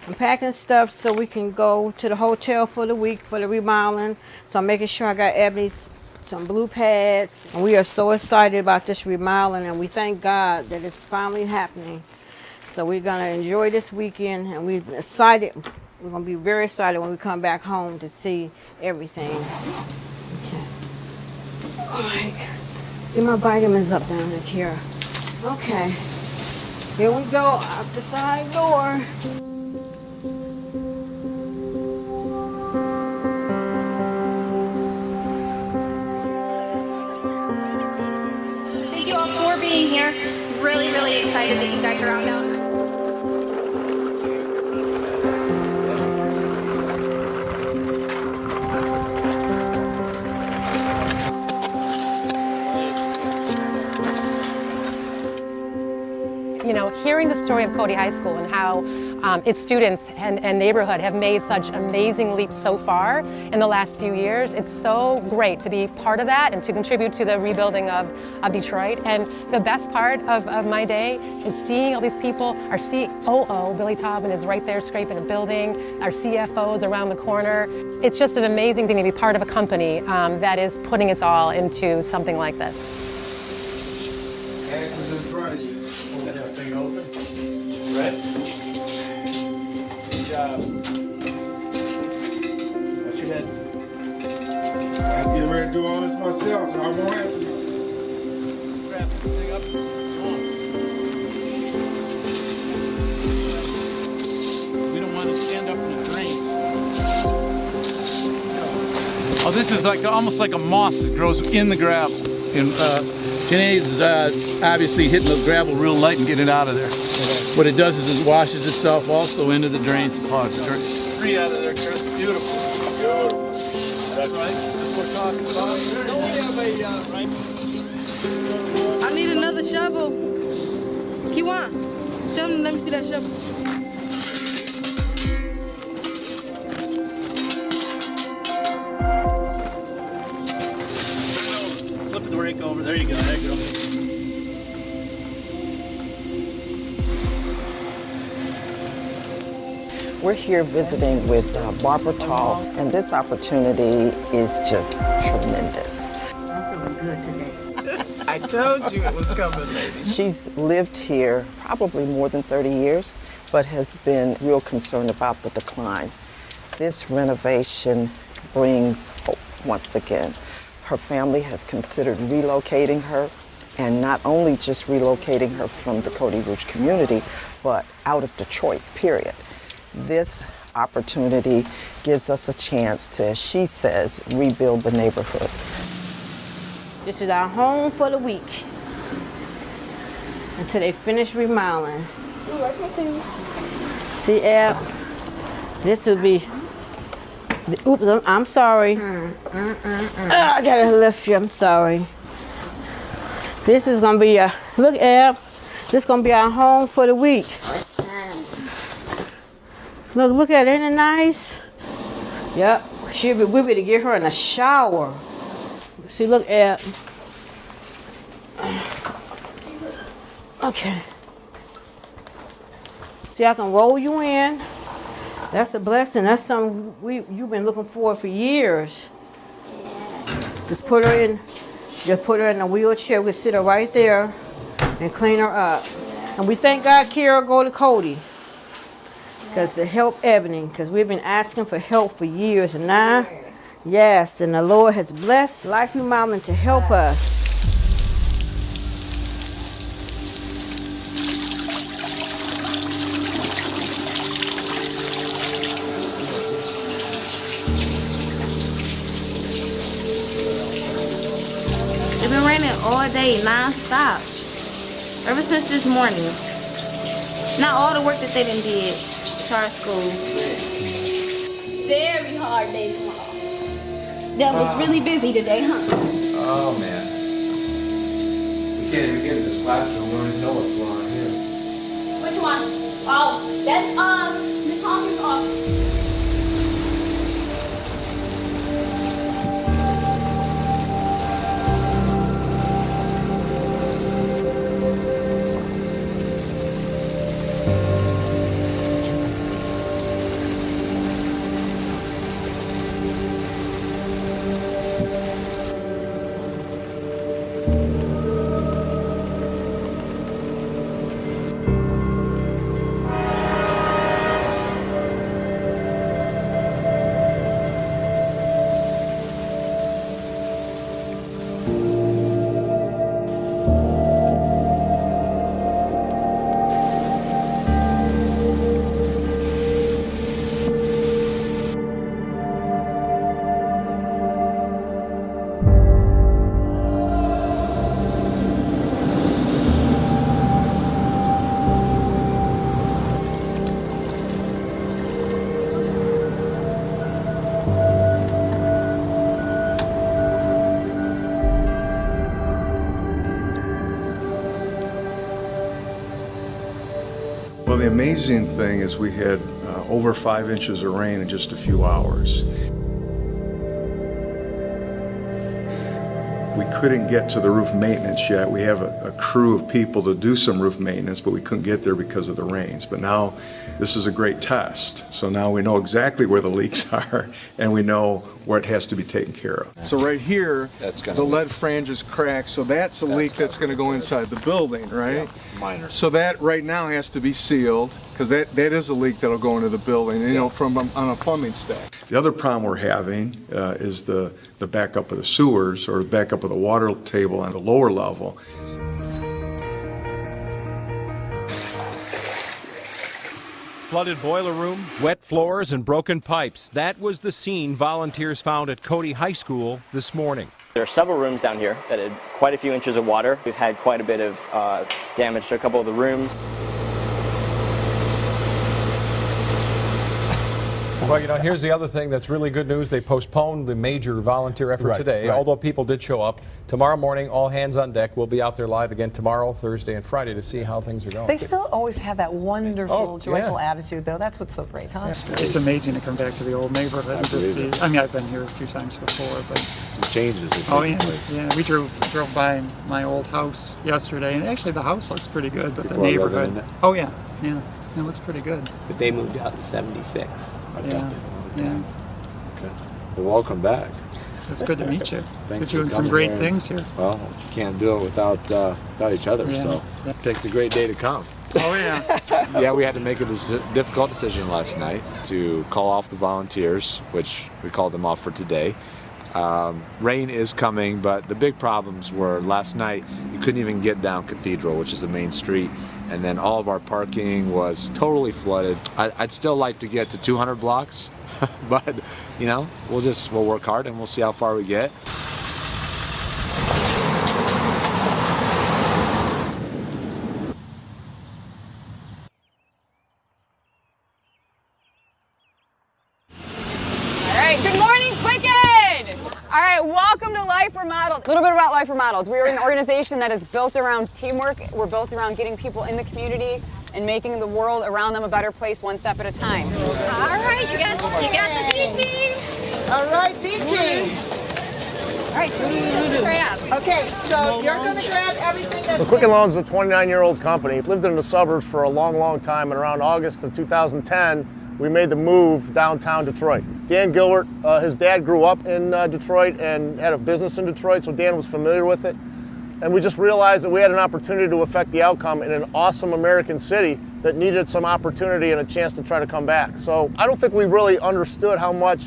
I'm packing stuff so we can go to the hotel for the week for the remodeling. So I'm making sure I got Ebony's some blue pads. And we are so excited about this remodeling, and we thank God that it's finally happening. So we're gonna enjoy this weekend, and we're excited. We're gonna be very excited when we come back home to see everything. Okay. All right. Get my vitamins up down here. Okay. Here we go, out the side door. Thank you all for being here. Really, really excited that you guys are out now. You know, hearing the story of Cody High School and how its students and neighborhood have made such amazing leaps so far in the last few years, it's so great to be part of that and to contribute to the rebuilding of Detroit. And the best part of my day is seeing all these people. Our COO, Billy Taubman, is right there scraping a building. Our CFO's around the corner. It's just an amazing thing to be part of a company that is putting its all into something like this. Axes in front of you. Hold that thing open. Right? Good job. That's your head. I'm getting ready to do all this myself. I won't have to. Strap this thing up. Come on. We don't want to stand up in the drain. Oh, this is like almost like a moss that grows in the gravel. And Janae's obviously hitting the gravel real light and getting it out of there. What it does is it washes itself also into the drains and clogs the drains. Three out of there, Chris. Beautiful. Beautiful. That's right. That's what we're talking about. No, we have a, right? I need another shovel. Kiwan, tell them, let me see that shovel. Flip the rake over. There you go. There you go. We're here visiting with Barbara Tall, and this opportunity is just tremendous. I'm feeling good today. I told you it was coming, lady. She's lived here probably more than 30 years, but has been real concerned about the decline. This renovation brings hope once again. Her family has considered relocating her, and not only just relocating her from the Cody Rouge community, but out of Detroit, period. This opportunity gives us a chance to, as she says, rebuild the neighborhood. This is our home for the week until they finish remodeling. Ooh, where's my tools? See, Ab, this will be. Oops, I'm sorry. I gotta lift you. I'm sorry. This is gonna be a look, Ab. This is gonna be our home for the week. Look at it, ain't it nice? Yep. We'll be able to get her in the shower. See, look at. Okay. See, I can roll you in. That's a blessing. That's something you've been looking for years. Just put her in a wheelchair. We sit her right there and clean her up. And we thank God Kara go to Cody. Because to help Ebony, because we've been asking for help for years. And now, yes, and the Lord has blessed Life Remodeling to help us. It's been raining all day, non-stop. Ever since this morning. Not all the work that they done did to our school. Very hard day tomorrow. That was really busy today, huh? Oh man. We can't even get in this classroom. We don't even know what's going on here. Which one? Oh, that's Miss Hawkins' office. Well, the amazing thing is we had over 5 inches of rain in just a few hours. We couldn't get to the roof maintenance yet. We have a crew of people to do some roof maintenance, but we couldn't get there because of the rains. But now this is a great test. So now we know exactly where the leaks are and we know where it has to be taken care of. So right here, the lead flange is cracked, so that's a leak that's going to go inside the building, right? Yeah, minor. So that right now has to be sealed because that is a leak that'll go into the building, you know, from on a plumbing stack. The other problem we're having is the backup of the sewers or backup of the water table on the lower level. Flooded boiler room, wet floors, and broken pipes. That was the scene volunteers found at Cody High School this morning. There are several rooms down here that had quite a few inches of water. We've had quite a bit of damage to a couple of the rooms. Well, you know, here's the other thing that's really good news. They postponed the major volunteer effort today, although people did show up. Tomorrow morning, all hands on deck. We'll be out there live again tomorrow, Thursday, and Friday to see how things are going. They still always have that wonderful, joyful attitude, though. That's what's so great, huh? It's amazing to come back to the old neighborhood and just see. I mean, I've been here a few times before, but some changes. Oh yeah. We drove by my old house yesterday, and actually the house looks pretty good, but the neighborhood. Oh yeah, it looks pretty good. But they moved out in '76. Yeah. Okay. Well, welcome back. It's good to meet you. Thanks You're doing some great things here. Well, you can't do it without each other, so picked a great day to come. Oh, yeah. Yeah, we had to make a difficult decision last night to call off the volunteers, which we called them off for today. Rain is coming, but the big problems were last night you couldn't even get down Cathedral, which is the main street, and then all of our parking was totally flooded. I'd still like to get to 200 blocks, but you know, we'll work hard and we'll see how far we get. Good morning, Quicken! All right, welcome to Life Remodeled. A little bit about Life Remodeled. We are an organization that is built around teamwork. We're built around getting people in the community and making the world around them a better place one step at a time. All right, you got the B team. All right, B team. All right, so what do you grab? Okay, so you're going to grab everything that's... So Quicken Loans is a 29-year-old company. Lived in the suburbs for a long, long time, and around August of 2010, we made the move downtown Detroit. Dan Gilbert, his dad grew up in Detroit and had a business in Detroit, so Dan was familiar with it. And we just realized that we had an opportunity to affect the outcome in an awesome American city that needed some opportunity and a chance to try to come back. So I don't think we really understood how much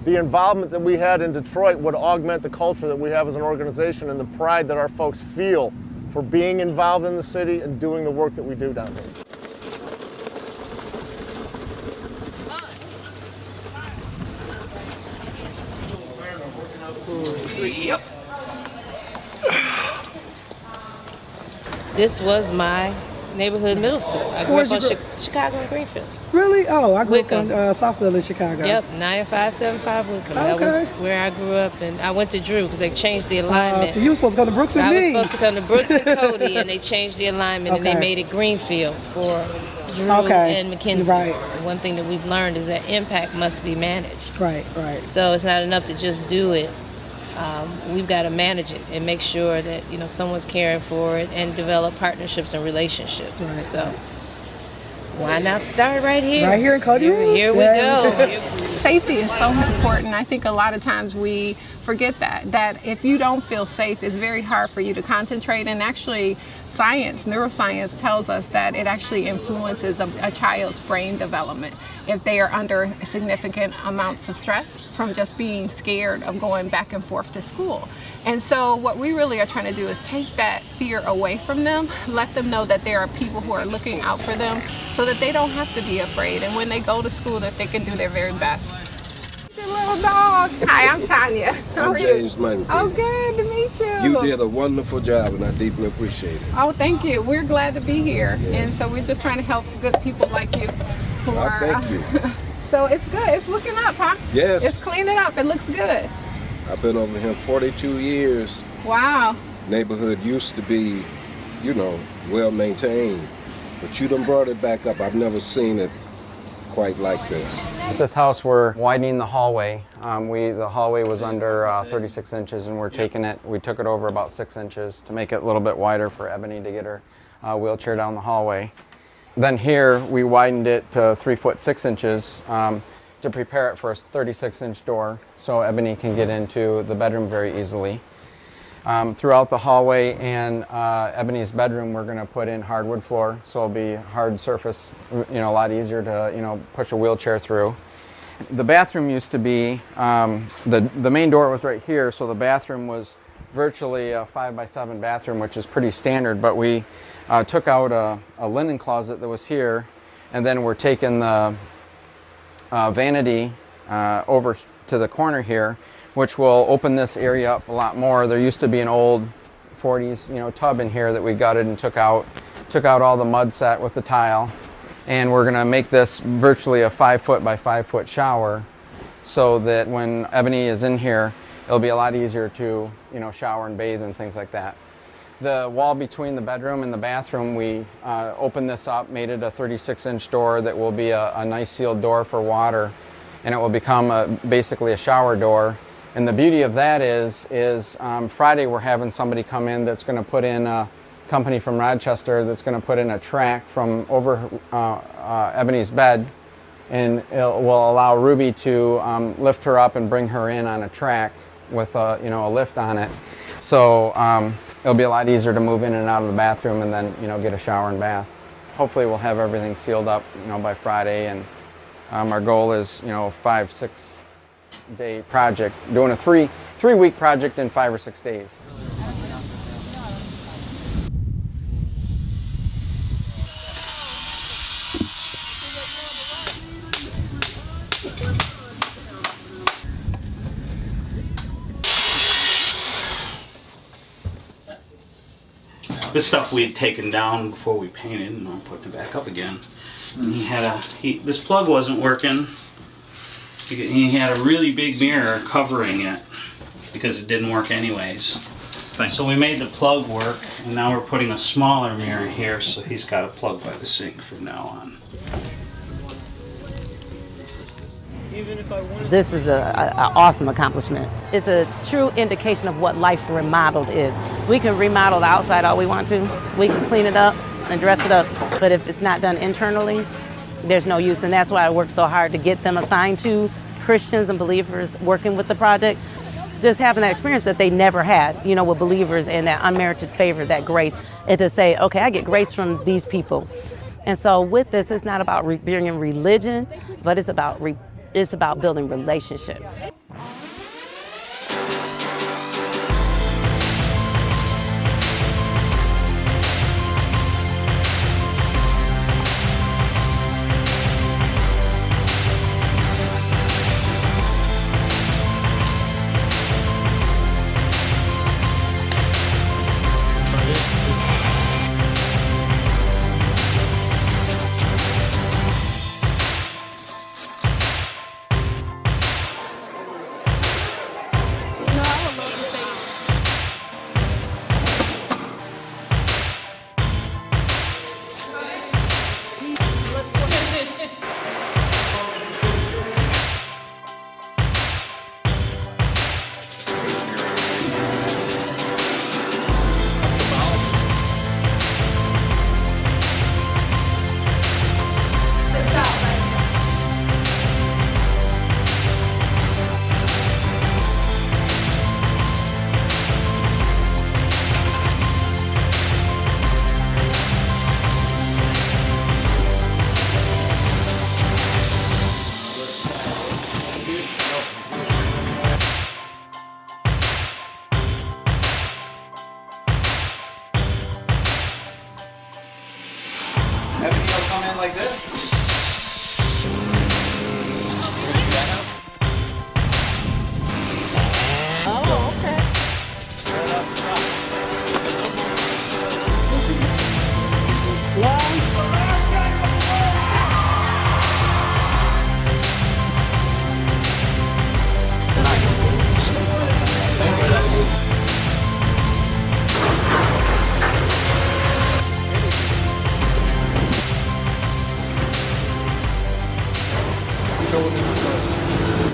the involvement that we had in Detroit would augment the culture that we have as an organization and the pride that our folks feel for being involved in the city and doing the work that we do down here. Yep. This was my neighborhood middle school. I grew up on Chicago and Greenfield. Really? Oh, I grew up Wickham. on Southfield in Chicago. Yep, 9575 Wickham. Okay. That was where I grew up, and I went to Drew because they changed the alignment. So you were supposed to go to Brooks with I me. was supposed to come to Brooks and Cody, and they changed the alignment, and they Okay. made it Greenfield for Drew and McKenzie. Right. One thing that we've learned is that impact must be managed. Right, right. So it's not enough to just do it. We've got to manage it and make sure that someone's caring for it and develop partnerships and relationships. Right. So why not start right here? Right here in Cody Rouge. Here we go. Safety is so important. I think a lot of times we forget that if you don't feel safe, it's very hard for you to concentrate. And actually, neuroscience tells us that it actually influences a child's brain development if they are under significant amounts of stress from just being scared of going back and forth to school. And so what we really are trying to do is take that fear away from them, let them know that there are people who are looking out for them so that they don't have to be afraid. And when they go to school, that they can do their very best. Your little dog. Hi, I'm Tanya. I'm James Munn. Oh, good to meet you. You did a wonderful job, and I deeply appreciate it. Oh, thank you. We're glad to be here. Yes. And so we're just trying to help good people like you who are. Thank you. So it's good. It's looking up, huh? Yes. It's cleaning up. It looks good. I've been over here 42 years. Wow. Neighborhood used to be, well maintained, but you done brought it back up. I've never seen it quite like this. At this house, we're widening the hallway. The hallway was under 36 inches, and we took it over about 6 inches to make it a little bit wider for Ebony to get her wheelchair down the hallway. Then here, we widened it to 3 foot 6 inches to prepare it for a 36-inch door, so Ebony can get into the bedroom very easily. Throughout the hallway and Ebony's bedroom, we're going to put in hardwood floor, so it'll be hard surface, a lot easier to push a wheelchair through. The bathroom used to be the main door was right here, so the bathroom was virtually a 5x7 bathroom, which is pretty standard. But we took out a linen closet that was here, and then we're taking the vanity over to the corner here, which will open this area up a lot more. There used to be an old 40s, tub in here that we gutted and took out all the mud set with the tile. And we're gonna make this virtually a 5 foot by 5 foot shower so that when Ebony is in here, it'll be a lot easier to, shower and bathe and things like that. The wall between the bedroom and the bathroom, we opened this up, made it a 36-inch door that will be a nice sealed door for water, and it will become basically a shower door. And the beauty of that is Friday we're having somebody come in that's going to put in a company from Rochester that's going to put in a track from over Ebony's bed, and it will allow Ruby to lift her up and bring her in on a track with a lift on it. So it'll be a lot easier to move in and out of the bathroom and then get a shower and bath. Hopefully we'll have everything sealed up by Friday, and our goal is 5-6 day project, doing a three week project in 5 or 6 days. This stuff we had taken down before we painted, and I'm putting it back up again. And he had this plug wasn't working. He had a really big mirror covering it because it didn't work anyways. Thanks. So we made the plug work, and now we're putting a smaller mirror here, so he's got a plug by the sink from now on. This is an awesome accomplishment. It's a true indication of what Life Remodeled is. We can remodel the outside all we want to. We can clean it up and dress it up, but if it's not done internally, there's no use, and that's why I work so hard to get them assigned to Christians and believers working with the project. Just having that experience that they never had, you know, with believers and that unmerited favor, that grace, and to say, okay, I get grace from these people. And so with this, it's not about bringing religion, but it's about building relationship. Ebony will come in like this. Oh, okay.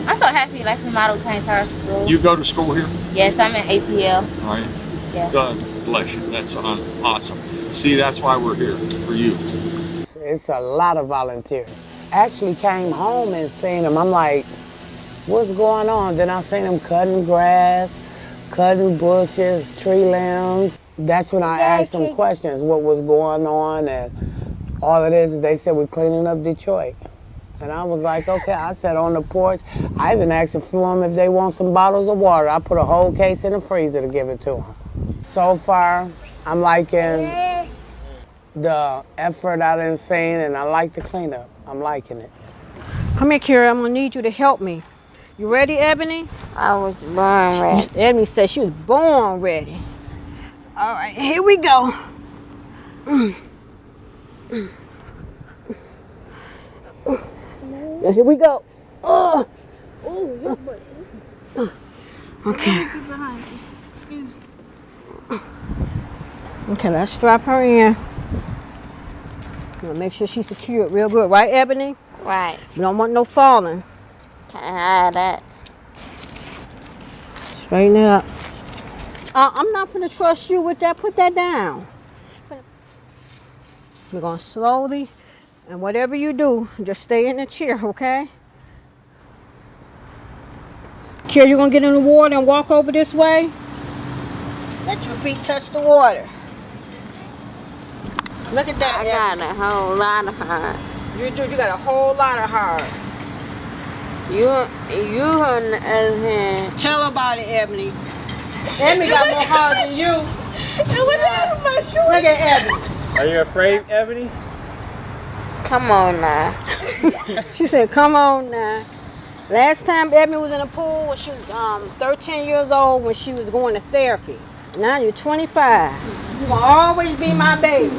I'm so happy Life Remodeled came to our school. You go to school here? Yes, I'm in APL. All right. Yeah. God bless you. That's awesome. See, that's why we're here, for you. It's a lot of volunteers. Actually came home and seen them. I'm like, what's going on? Then I seen them cutting grass, cutting bushes, tree limbs. That's when I asked them questions, what was going on, and all it is, they said we're cleaning up Detroit. And I was like, okay, I sat on the porch. I even asked a few of them if they want some bottles of water. I put a whole case in the freezer to give it to them. So far, I'm liking the effort I done seen, and I like the cleanup. I'm liking it. Come here, Kira. I'm gonna need you to help me. You ready, Ebony? I was born ready. Ebony said she was born ready. All right, here we go. Here we go. Okay. Okay, let's strap her in. Make sure she's secured real good, right, Ebony? Right. You don't want no falling. Can't hide that. Straighten it up. I'm not gonna trust you with that. Put that down. We're gonna slowly, and whatever you do, just stay in the chair, okay? Kira, you gonna get in the water and walk over this way? Let your feet touch the water. Look at that. I got a whole lot of heart. You do. You got a whole lot of heart. You on the other hand. Tell about it, Ebony. Ebony got more heart than you. Look at Ebony. Are you afraid, Ebony? Come on now. She said, come on now. Last time Ebony was in the pool when she was 13 years old when she was going to therapy. Now you're 25. You will always be my baby.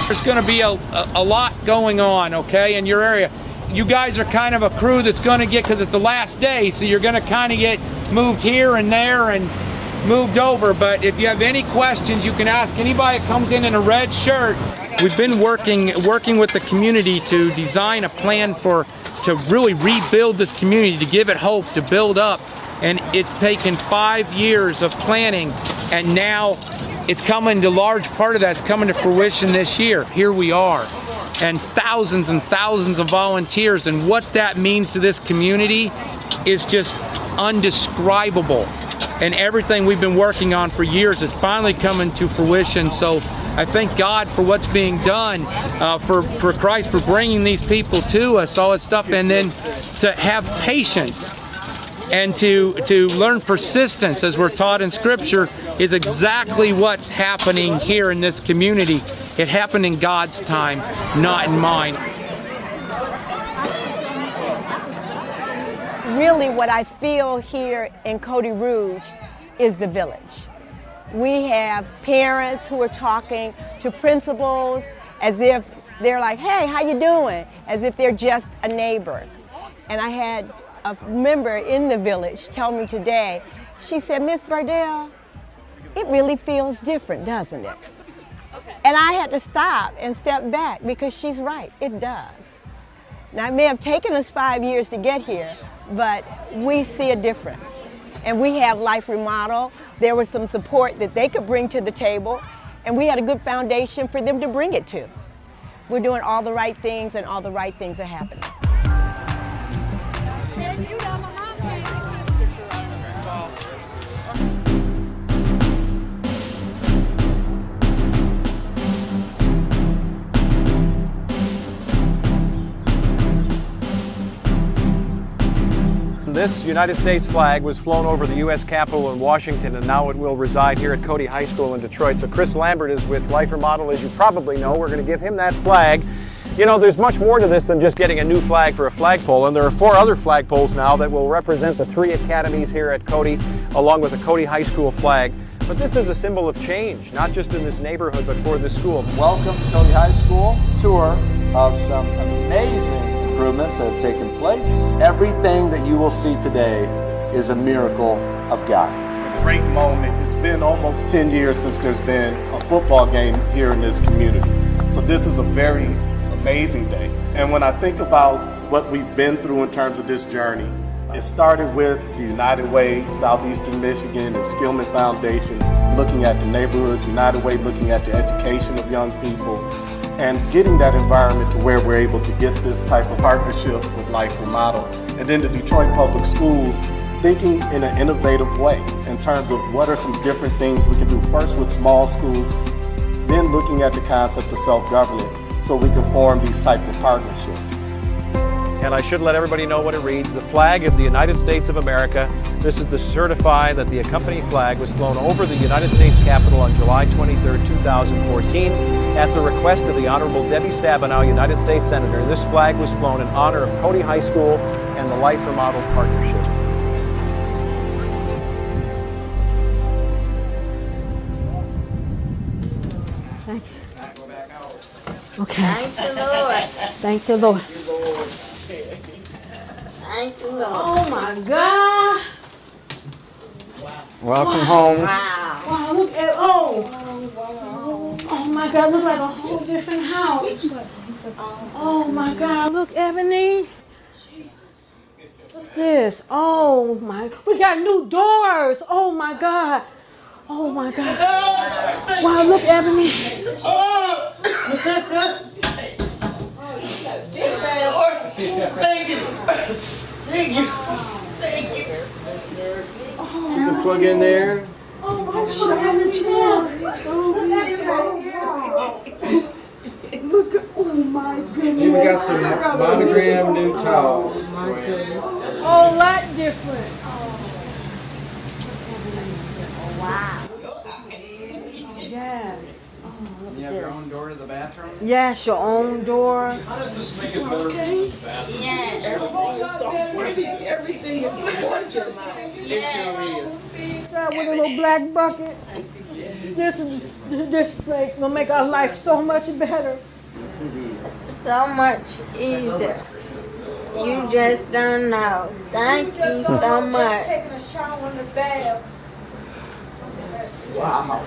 There's going to be a lot going on, okay, in your area. You guys are kind of a crew that's going to get, because it's the last day, so you're going to kind of get moved here and there and moved over. But if you have any questions, you can ask anybody that comes in a red shirt. We've been working with the community to design a plan to really rebuild this community, to give it hope, to build up. And it's taken 5 years of planning, and now it's coming to, large part of that's coming to fruition this year. Here we are, and thousands of volunteers, and what that means to this community is just undescribable. And everything we've been working on for years is finally coming to fruition. So I thank God for what's being done, for Christ, for bringing these people to us, all that stuff, and then to have patience and to learn persistence, as we're taught in Scripture, is exactly what's happening here in this community. It happened in God's time, not in mine. Really, what I feel here in Cody Rouge is the village. We have parents who are talking to principals as if they're like, hey, how you doing? As if they're just a neighbor. And I had a member in the village tell me today, she said, Miss Bardell, it really feels different, doesn't it? And I had to stop and step back, because she's right, it does. Now, it may have taken us 5 years to get here, but we see a difference. And we have Life Remodel. There was some support that they could bring to the table, and we had a good foundation for them to bring it to. We're doing all the right things, and all the right things are happening. This United States flag was flown over the U.S. Capitol in Washington, and now it will reside here at Cody High School in Detroit. So Chris Lambert is with Life Remodel. As you probably know, we're going to give him that flag. You know, there's much more to this than just getting a new flag for a flagpole, and there are 4 other flagpoles now that will represent the 3 academies here at Cody, along with the Cody High School flag. But this is a symbol of change, not just in this neighborhood, but for this school. Welcome to Cody High School. Tour of some amazing improvements that have taken place. Everything that you will see today is a miracle of God. A great moment. It's been almost 10 years since there's been a football game here in this community. So this is a very amazing day. And when I think about what we've been through in terms of this journey, it started with the United Way, Southeastern Michigan, and Skillman Foundation, looking at the neighborhoods, United Way looking at the education of young people, and getting that environment to where we're able to get this type of partnership with Life Remodel. And then the Detroit Public Schools thinking in an innovative way in terms of what are some different things we can do, first with small schools, then looking at the concept of self-governance so we can form these type of partnerships. And I should let everybody know what it reads. The flag of the United States of America. This is to certify that the accompanying flag was flown over the United States Capitol on July 23, 2014. At the request of the Honorable Debbie Stabenow, United States Senator, this flag was flown in honor of Cody High School and the Life Remodel Partnership. Thank you. Okay. Thank the Lord. Thank the Lord. Thank the Lord. Oh my God. Welcome home. Wow. Wow, look at, oh my God, looks like a whole different house. Oh my God, look, Ebony. What's this? Oh my, we got new doors. Oh my God. Oh my God. Wow, look, Ebony. Thank you. Thank you. Thank you. Put the plug in there. Oh my God. Look at, oh my goodness. Here we got some monogram new towels. Oh my goodness. Oh, lot different. Oh wow. Yes. You have your own door to the bathroom? Yes, your own door. How does this make it better for the bathroom? Yes. Everything is so pretty. Everything is gorgeous. It sure is. out with a little black bucket. This will make our life so much better. So much easier. You just don't know. Thank you so much.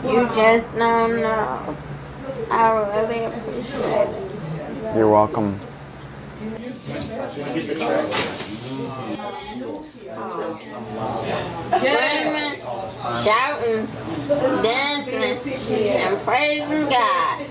You just don't know. I really appreciate it. You're welcome. Screaming, shouting, dancing, and praising God.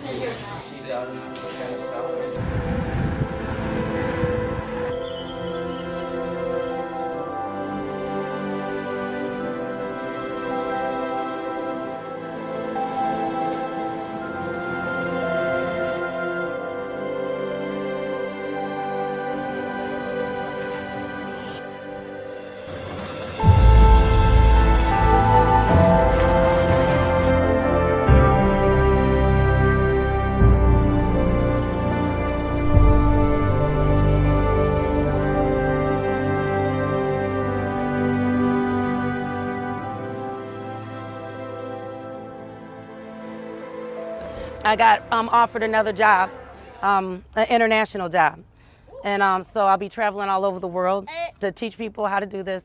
I got offered another job, an international job. And so I'll be traveling all over the world to teach people how to do this.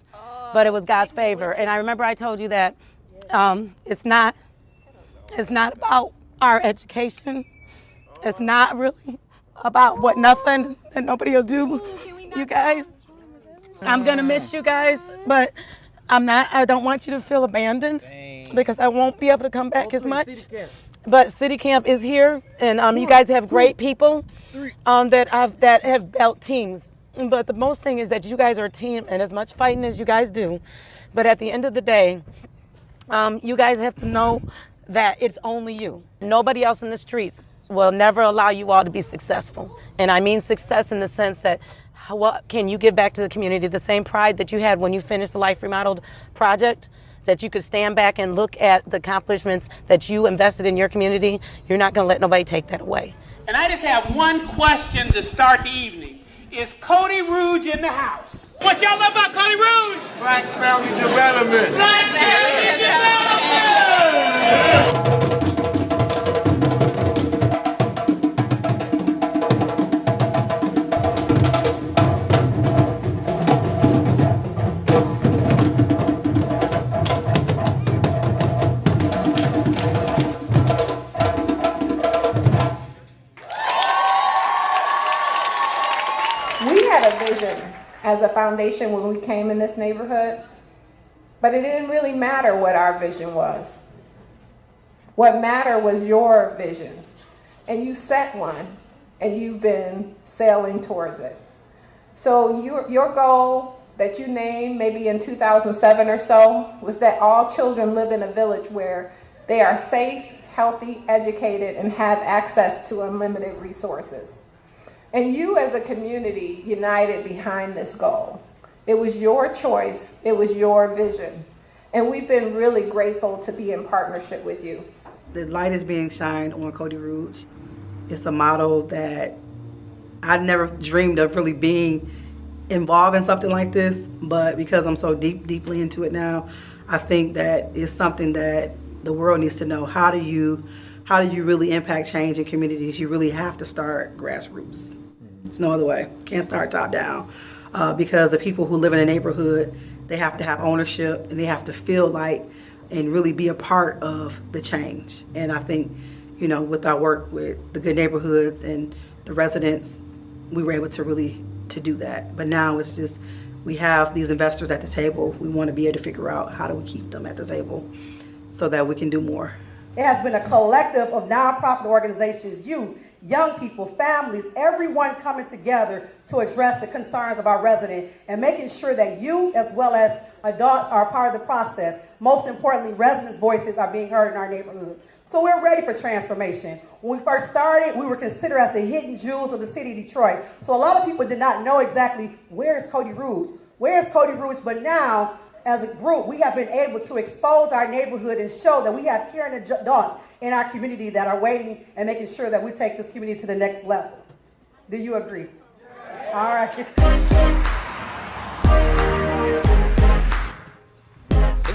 But it was God's favor. And I remember I told you that it's not about our education. It's not really about what nothing that nobody will do. You guys, I'm gonna miss you guys, but I don't want you to feel abandoned because I won't be able to come back as much. But City Camp is here, and you guys have great people that have built teams. But the most thing is that you guys are a team, and as much fighting as you guys do, but at the end of the day, you guys have to know that it's only you. Nobody else in the streets will never allow you all to be successful. And I mean success in the sense that what can you give back to the community? The same pride that you had when you finished the Life Remodeled project, that you could stand back and look at the accomplishments that you invested in your community. You're not going to let nobody take that away. And I just have one question to start the evening. Is Cody Rouge in the house? What y'all know about Cody Rouge? Black Family Development. Black Family Development! As a foundation when we came in this neighborhood, but it didn't really matter what our vision was. What mattered was your vision, and you set one, and you've been sailing towards it. So your goal that you named maybe in 2007 or so was that all children live in a village where they are safe, healthy, educated, and have access to unlimited resources. And you as a community united behind this goal. It was your choice, it was your vision. And we've been really grateful to be in partnership with you. The light is being shined on Cody Rouge. It's a model that I never dreamed of really being involved in something like this, but because I'm so deeply into it now, I think that it's something that the world needs to know. How do you really impact change in communities? You really have to start grassroots. There's no other way. Can't start top down because the people who live in a neighborhood, they have to have ownership and they have to feel like and really be a part of the change. And I think, with our work with the Good Neighborhoods and the residents, we were able to do that. But now it's just, we have these investors at the table. We want to be able to figure out how do we keep them at the table so that we can do more. It has been a collective of nonprofit organizations, youth, young people, families, everyone coming together to address the concerns of our residents and making sure that you as well as adults are part of the process. Most importantly, residents' voices are being heard in our neighborhood. So we're ready for transformation. When we first started, we were considered as the hidden jewels of the city of Detroit. So a lot of people did not know exactly where's Cody Rouge? Where's Cody Rouge? But now, as a group, we have been able to expose our neighborhood and show that we have caring adults in our community that are waiting and making sure that we take this community to the next level. Do you agree? All right.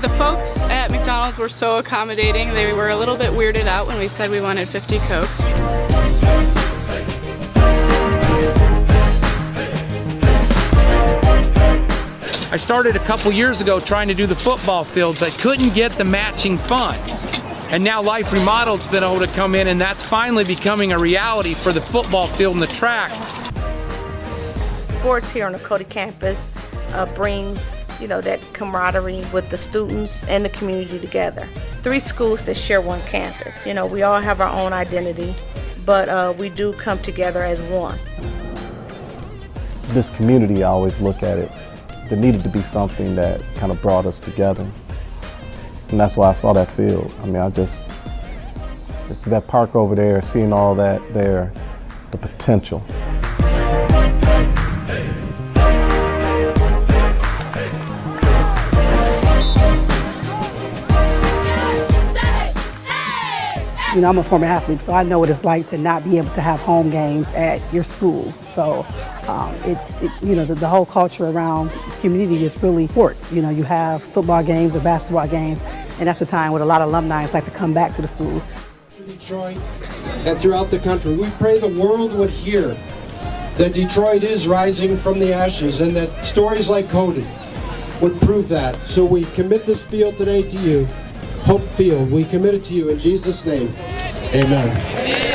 The folks at Remodeled were so accommodating. They were a little bit weirded out when we said we wanted 50 Cokes. I started a couple years ago trying to do the football field, but couldn't get the matching funds. And now Life Remodeled's been able to come in, and that's finally becoming a reality for the football field and the track. Sports here on the Cody campus brings, that camaraderie with the students and the community together. 3 schools that share one campus. We all have our own identity, but we do come together as one. This community, I always look at it, there needed to be something that kind of brought us together. And that's why I saw that field. I mean, it's that park over there, seeing all that there, the potential. I'm a former athlete, so I know what it's like to not be able to have home games at your school. So, the whole culture around the community is really sports. You have football games or basketball games, and that's the time when a lot of alumni like to come back to the school. Detroit and throughout the country, we pray the world would hear that Detroit is rising from the ashes and that stories like Cody would prove that. So we commit this field today to you. Hope Field, we commit it to you in Jesus' name. Amen.